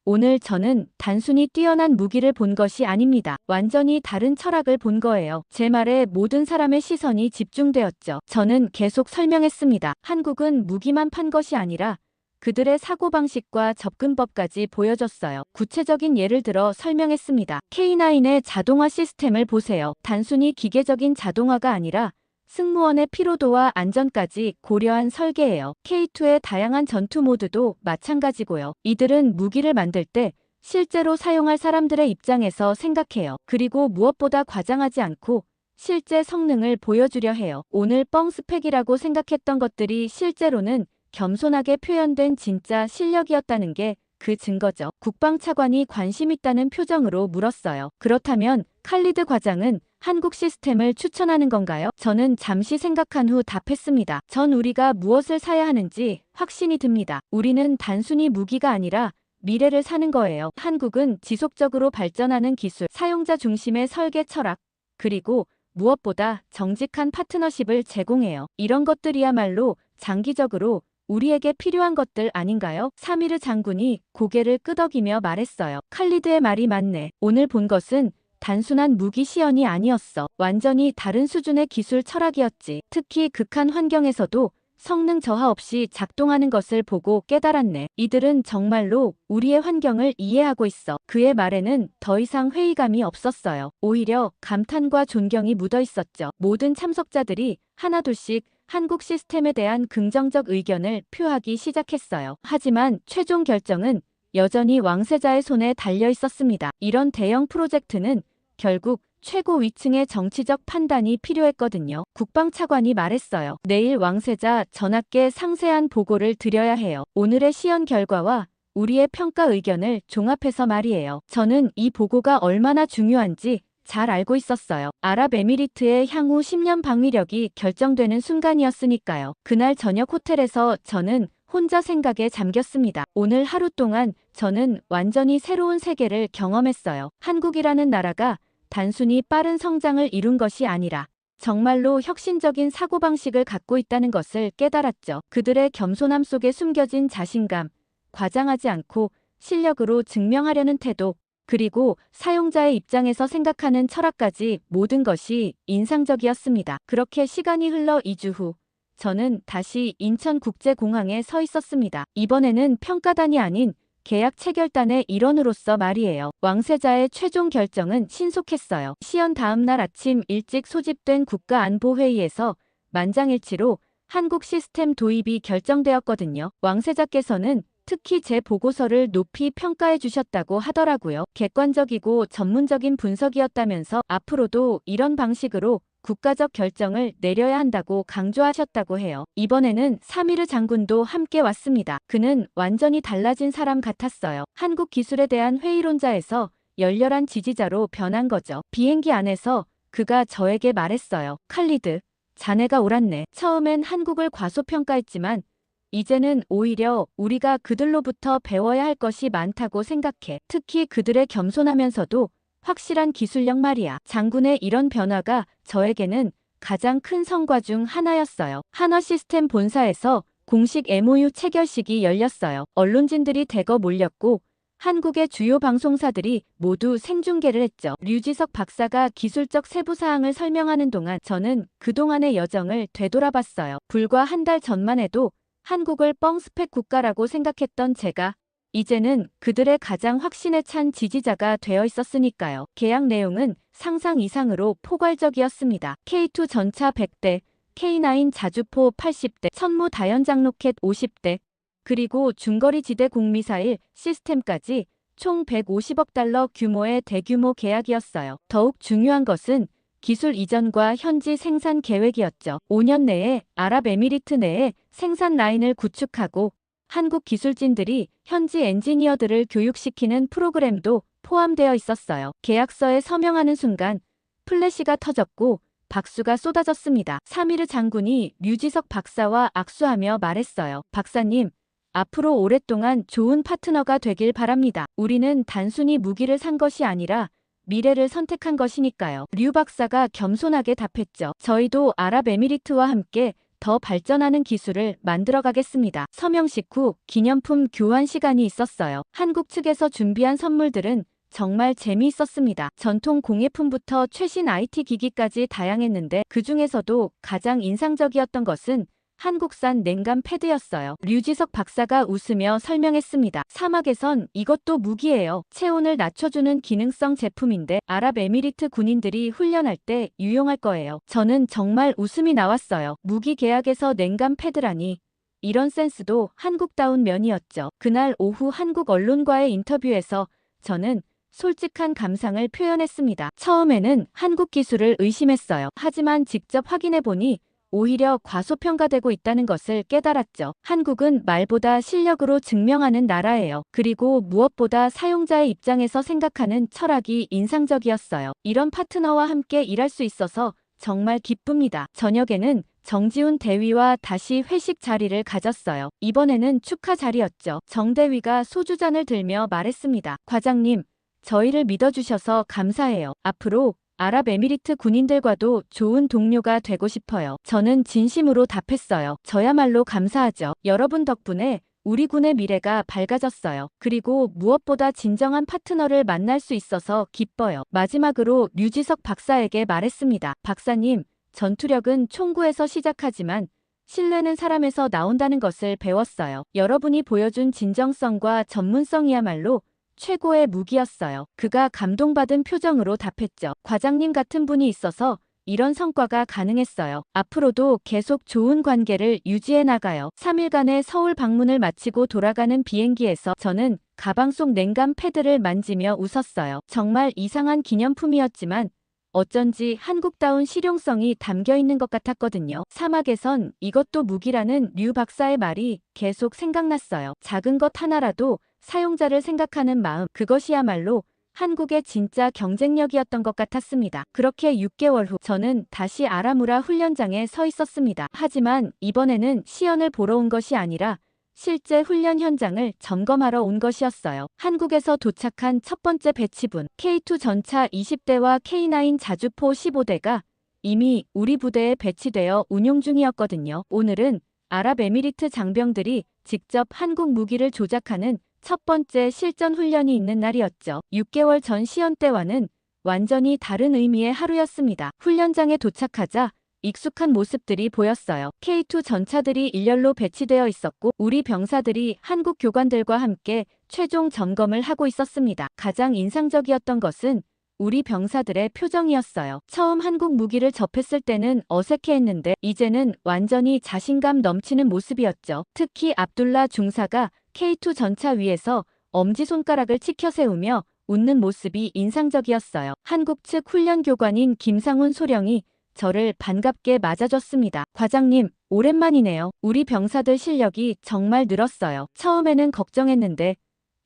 오늘 저는 단순히 뛰어난 무기를 본 것이 아닙니다. 완전히 다른 철학을 본 거예요. 제 말에 모든 사람의 시선이 집중되었죠. 저는 계속 설명했습니다. 한국은 무기만 판 것이 아니라 그들의 사고방식과 접근법까지 보여줬어요. 구체적인 예를 들어 설명했습니다. K9의 자동화 시스템을 보세요. 단순히 기계적인 자동화가 아니라 승무원의 피로도와 안전까지 고려한 설계예요. K2의 다양한 전투 모드도 마찬가지고요. 이들은 무기를 만들 때 실제로 사용할 사람들의 입장에서 생각해요. 그리고 무엇보다 과장하지 않고 실제 성능을 보여주려 해요. 오늘 뻥스펙이라고 생각했던 것들이 실제로는 겸손하게 표현된 진짜 실력이었다는 게 그 증거죠. 국방차관이 관심 있다는 표정으로 물었어요. 그렇다면 칼리드 과장은 한국 시스템을 추천하는 건가요? 저는 잠시 생각한 후 답했습니다. 전 우리가 무엇을 사야 하는지 확신이 듭니다. 우리는 단순히 무기가 아니라 미래를 사는 거예요. 한국은 지속적으로 발전하는 기술, 사용자 중심의 설계 철학, 그리고 무엇보다 정직한 파트너십을 제공해요. 이런 것들이야말로 장기적으로 우리에게 필요한 것들 아닌가요? 사미르 장군이 고개를 끄덕이며 말했어요. 칼리드의 말이 맞네. 오늘 본 것은 단순한 무기 시연이 아니었어. 완전히 다른 수준의 기술 철학이었지. 특히 극한 환경에서도 성능 저하 없이 작동하는 것을 보고 깨달았네. 이들은 정말로 우리의 환경을 이해하고 있어. 그의 말에는 더 이상 회의감이 없었어요. 오히려 감탄과 존경이 묻어 있었죠. 모든 참석자들이 하나둘씩 한국 시스템에 대한 긍정적 의견을 표하기 시작했어요. 하지만 최종 결정은 여전히 왕세자의 손에 달려 있었습니다. 이런 대형 프로젝트는 결국 최고 위층의 정치적 판단이 필요했거든요. 국방차관이 말했어요. 내일 왕세자 전하께 상세한 보고를 드려야 해요. 오늘의 시연 결과와 우리의 평가 의견을 종합해서 말이에요. 저는 이 보고가 얼마나 중요한지 잘 알고 있었어요. 아랍에미리트의 향후 10년 방위력이 결정되는 순간이었으니까요. 그날 저녁 호텔에서 저는 혼자 생각에 잠겼습니다. 오늘 하루 동안 저는 완전히 새로운 세계를 경험했어요. 한국이라는 나라가 단순히 빠른 성장을 이룬 것이 아니라 정말로 혁신적인 사고방식을 갖고 있다는 것을 깨달았죠. 그들의 겸손함 속에 숨겨진 자신감, 과장하지 않고 실력으로 증명하려는 태도, 그리고 사용자의 입장에서 생각하는 철학까지 모든 것이 인상적이었습니다. 그렇게 시간이 흘러 2주 후 저는 다시 인천국제공항에 서 있었습니다. 이번에는 평가단이 아닌 계약 체결단의 일원으로서 말이에요. 왕세자의 최종 결정은 신속했어요. 시연 다음 날 아침 일찍 소집된 국가안보회의에서 만장일치로 한국 시스템 도입이 결정되었거든요. 왕세자께서는 특히 제 보고서를 높이 평가해 주셨다고 하더라고요. 객관적이고 전문적인 분석이었다면서 앞으로도 이런 방식으로 국가적 결정을 내려야 한다고 강조하셨다고 해요. 이번에는 사미르 장군도 함께 왔습니다. 그는 완전히 달라진 사람 같았어요. 한국 기술에 대한 회의론자에서 열렬한 지지자로 변한 거죠. 비행기 안에서 그가 저에게 말했어요. 칼리드, 자네가 옳았네. 처음엔 한국을 과소평가했지만 이제는 오히려 우리가 그들로부터 배워야 할 것이 많다고 생각해. 특히 그들의 겸손하면서도 확실한 기술력 말이야. 장군의 이런 변화가 저에게는 가장 큰 성과 중 하나였어요. 한화 시스템 본사에서 공식 MOU 체결식이 열렸어요. 언론진들이 대거 몰렸고 한국의 주요 방송사들이 모두 생중계를 했죠. 류지석 박사가 기술적 세부사항을 설명하는 동안 저는 그동안의 여정을 되돌아봤어요. 불과 한 달 전만 해도 한국을 뻥스펙 국가라고 생각했던 제가 이제는 그들의 가장 확신에 찬 지지자가 되어 있었으니까요. 계약 내용은 상상 이상으로 포괄적이었습니다. K2 전차 100대, K9 자주포 80대, 천무 다연장 로켓 50대, 그리고 중거리 지대 공미사일 시스템까지 총 150억 달러 규모의 대규모 계약이었어요. 더욱 중요한 것은 기술 이전과 현지 생산 계획이었죠. 5년 내에 아랍에미리트 내에 생산 라인을 구축하고 한국 기술진들이 현지 엔지니어들을 교육시키는 프로그램도 포함되어 있었어요. 계약서에 서명하는 순간 플래시가 터졌고 박수가 쏟아졌습니다. 사미르 장군이 류지석 박사와 악수하며 말했어요. 박사님, 앞으로 오랫동안 좋은 파트너가 되길 바랍니다. 우리는 단순히 무기를 산 것이 아니라 미래를 선택한 것이니까요. 류 박사가 겸손하게 답했죠. 저희도 아랍에미리트와 함께 더 발전하는 기술을 만들어가겠습니다. 서명식 후 기념품 교환 시간이 있었어요. 한국 측에서 준비한 선물들은 정말 재미있었습니다. 전통 공예품부터 최신 IT 기기까지 다양했는데 그 중에서도 가장 인상적이었던 것은 한국산 냉감 패드였어요. 류지석 박사가 웃으며 설명했습니다. 사막에선 이것도 무기예요. 체온을 낮춰주는 기능성 제품인데 아랍에미리트 군인들이 훈련할 때 유용할 거예요. 저는 정말 웃음이 나왔어요. 무기 계약에서 냉감 패드라니. 이런 센스도 한국다운 면이었죠. 그날 오후 한국 언론과의 인터뷰에서 저는 솔직한 감상을 표현했습니다. 처음에는 한국 기술을 의심했어요. 하지만 직접 확인해보니 오히려 과소평가되고 있다는 것을 깨달았죠. 한국은 말보다 실력으로 증명하는 나라예요. 그리고 무엇보다 사용자의 입장에서 생각하는 철학이 인상적이었어요. 이런 파트너와 함께 일할 수 있어서 정말 기쁩니다. 저녁에는 정지훈 대위와 다시 회식 자리를 가졌어요. 이번에는 축하 자리였죠. 정 대위가 소주잔을 들며 말했습니다. 과장님, 저희를 믿어주셔서 감사해요. 앞으로 아랍에미리트 군인들과도 좋은 동료가 되고 싶어요. 저는 진심으로 답했어요. 저야말로 감사하죠. 여러분 덕분에 우리 군의 미래가 밝아졌어요. 그리고 무엇보다 진정한 파트너를 만날 수 있어서 기뻐요. 마지막으로 류지석 박사에게 말했습니다. 박사님, 전투력은 총구에서 시작하지만 신뢰는 사람에서 나온다는 것을 배웠어요. 여러분이 보여준 진정성과 전문성이야말로 최고의 무기였어요. 그가 감동받은 표정으로 답했죠. 과장님 같은 분이 있어서 이런 성과가 가능했어요. 앞으로도 계속 좋은 관계를 유지해 나가요. 3일간의 서울 방문을 마치고 돌아가는 비행기에서 저는 가방 속 냉감 패드를 만지며 웃었어요. 정말 이상한 기념품이었지만 어쩐지 한국다운 실용성이 담겨 있는 것 같았거든요. 사막에선 이것도 무기라는 류 박사의 말이 계속 생각났어요. 작은 것 하나라도 사용자를 생각하는 마음, 그것이야말로 한국의 진짜 경쟁력이었던 것 같았습니다. 그렇게 6개월 후 저는 다시 아라무라 훈련장에 서 있었습니다. 하지만 이번에는 시연을 보러 온 것이 아니라 실제 훈련 현장을 점검하러 온 것이었어요. 한국에서 도착한 첫 번째 배치분, K2 전차 20대와 K9 자주포 15대가 이미 우리 부대에 배치되어 운용 중이었거든요. 오늘은 아랍에미리트 장병들이 직접 한국 무기를 조작하는 첫 번째 실전 훈련이 있는 날이었죠. 6개월 전 시연 때와는 완전히 다른 의미의 하루였습니다. 훈련장에 도착하자 익숙한 모습들이 보였어요. K2 전차들이 일렬로 배치되어 있었고 우리 병사들이 한국 교관들과 함께 최종 점검을 하고 있었습니다. 가장 인상적이었던 것은 우리 병사들의 표정이었어요. 처음 한국 무기를 접했을 때는 어색해했는데 이제는 완전히 자신감 넘치는 모습이었죠. 특히 압둘라 중사가 K2 전차 위에서 엄지손가락을 치켜 세우며 웃는 모습이 인상적이었어요. 한국 측 훈련교관인 김상훈 소령이 저를 반갑게 맞아줬습니다. 과장님, 오랜만이네요. 우리 병사들 실력이 정말 늘었어요. 처음에는 걱정했는데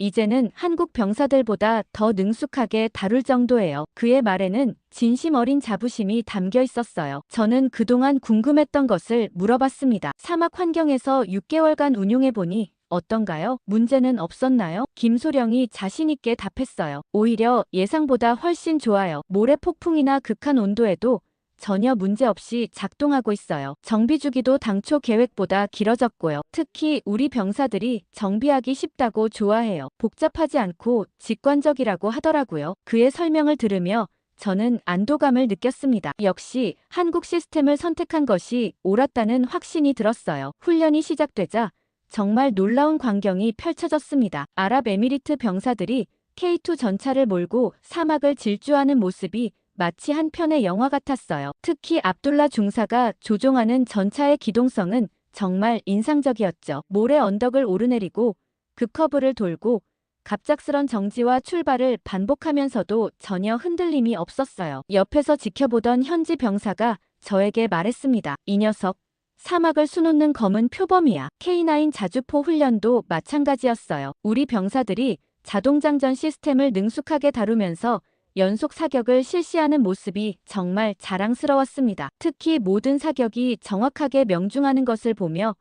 이제는 한국 병사들보다 더 능숙하게 다룰 정도예요. 그의 말에는 진심 어린 자부심이 담겨 있었어요. 저는 그동안 궁금했던 것을 물어봤습니다. 사막 환경에서 6개월간 운용해보니 어떤가요? 문제는 없었나요? 김소령이 자신있게 답했어요. 오히려 예상보다 훨씬 좋아요. 모래 폭풍이나 극한 온도에도 전혀 문제없이 작동하고 있어요. 정비 주기도 당초 계획보다 길어졌고요. 특히 우리 병사들이 정비하기 쉽다고 좋아해요. 복잡하지 않고 직관적이라고 하더라고요. 그의 설명을 들으며 저는 안도감을 느꼈습니다. 역시 한국 시스템을 선택한 것이 옳았다는 확신이 들었어요. 훈련이 시작되자 정말 놀라운 광경이 펼쳐졌습니다. 아랍에미리트 병사들이 K2 전차를 몰고 사막을 질주하는 모습이 마치 한 편의 영화 같았어요. 특히 압둘라 중사가 조종하는 전차의 기동성은 정말 인상적이었죠. 모래 언덕을 오르내리고 급커브를 돌고 갑작스런 정지와 출발을 반복하면서도 전혀 흔들림이 없었어요. 옆에서 지켜보던 현지 병사가 저에게 말했습니다. 이 녀석 사막을 수놓는 검은 표범이야. K9 자주포 훈련도 마찬가지였어요. 우리 병사들이 자동장전 시스템을 능숙하게 다루면서 연속 사격을 실시하는 모습이 정말 자랑스러웠습니다. 특히 모든 사격이 정확하게 명중하는 것을 보며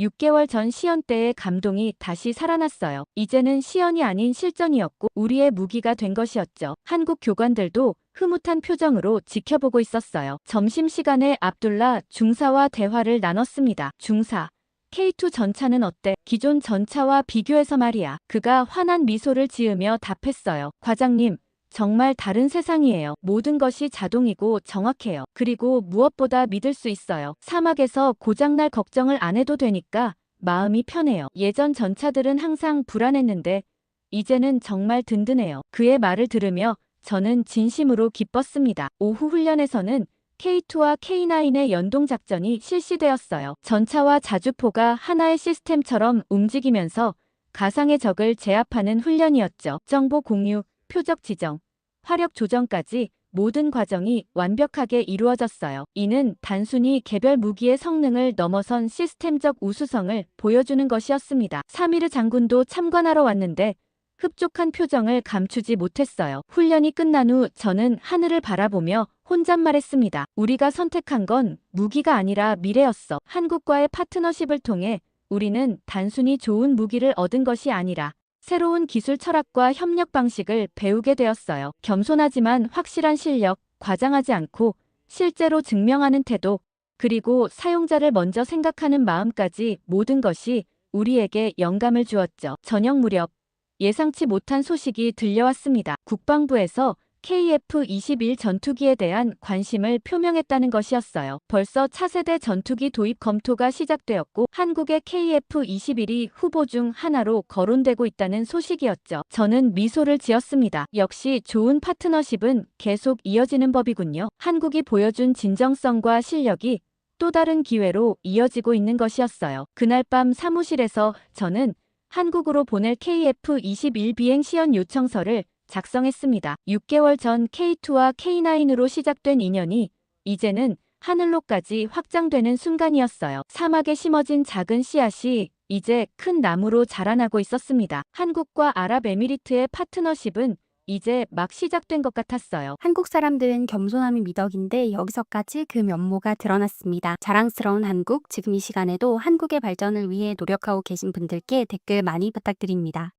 6개월 전 시연 때의 감동이 다시 살아났어요. 이제는 시연이 아닌 실전이었고 우리의 무기가 된 것이었죠. 한국 교관들도 흐뭇한 표정으로 지켜보고 있었어요. 점심시간에 압둘라 중사와 대화를 나눴습니다. 중사, K2 전차는 어때? 기존 전차와 비교해서 말이야. 그가 환한 미소를 지으며 답했어요. 과장님, 정말 다른 세상이에요. 모든 것이 자동이고 정확해요. 그리고 무엇보다 믿을 수 있어요. 사막에서 고장날 걱정을 안 해도 되니까 마음이 편해요. 예전 전차들은 항상 불안했는데 이제는 정말 든든해요. 그의 말을 들으며 저는 진심으로 기뻤습니다. 오후 훈련에서는 K2와 K9의 연동작전이 실시되었어요. 전차와 자주포가 하나의 시스템처럼 움직이면서 가상의 적을 제압하는 훈련이었죠. 정보 공유, 표적 지정, 화력 조정까지 모든 과정이 완벽하게 이루어졌어요. 이는 단순히 개별 무기의 성능을 넘어선 시스템적 우수성을 보여주는 것이었습니다. 사미르 장군도 참관하러 왔는데 흡족한 표정을 감추지 못했어요. 훈련이 끝난 후 저는 하늘을 바라보며 혼잣말했습니다. 우리가 선택한 건 무기가 아니라 미래였어. 한국과의 파트너십을 통해 우리는 단순히 좋은 무기를 얻은 것이 아니라 새로운 기술 철학과 협력 방식을 배우게 되었어요. 겸손하지만 확실한 실력, 과장하지 않고 실제로 증명하는 태도, 그리고 사용자를 먼저 생각하는 마음까지 모든 것이 우리에게 영감을 주었죠. 저녁 무렵 예상치 못한 소식이 들려왔습니다. 국방부에서 KF-21 전투기에 대한 관심을 표명했다는 것이었어요. 벌써 차세대 전투기 도입 검토가 시작되었고 한국의 KF-21이 후보 중 하나로 거론되고 있다는 소식이었죠. 저는 미소를 지었습니다. 역시 좋은 파트너십은 계속 이어지는 법이군요. 한국이 보여준 진정성과 실력이 또 다른 기회로 이어지고 있는 것이었어요. 그날 밤 사무실에서 저는 한국으로 보낼 KF-21 비행 시연 요청서를 작성했습니다. 6개월 전 K2와 K9으로 시작된 인연이 이제는 하늘로까지 확장되는 순간이었어요. 사막에 심어진 작은 씨앗이 이제 큰 나무로 자라나고 있었습니다. 한국과 아랍에미리트의 파트너십은 이제 막 시작된 것 같았어요. 한국 사람들은 겸손함이 미덕인데 여기서까지 그 면모가 드러났습니다. 자랑스러운 한국, 지금 이 시간에도 한국의 발전을 위해 노력하고 계신 분들께 댓글 많이 부탁드립니다.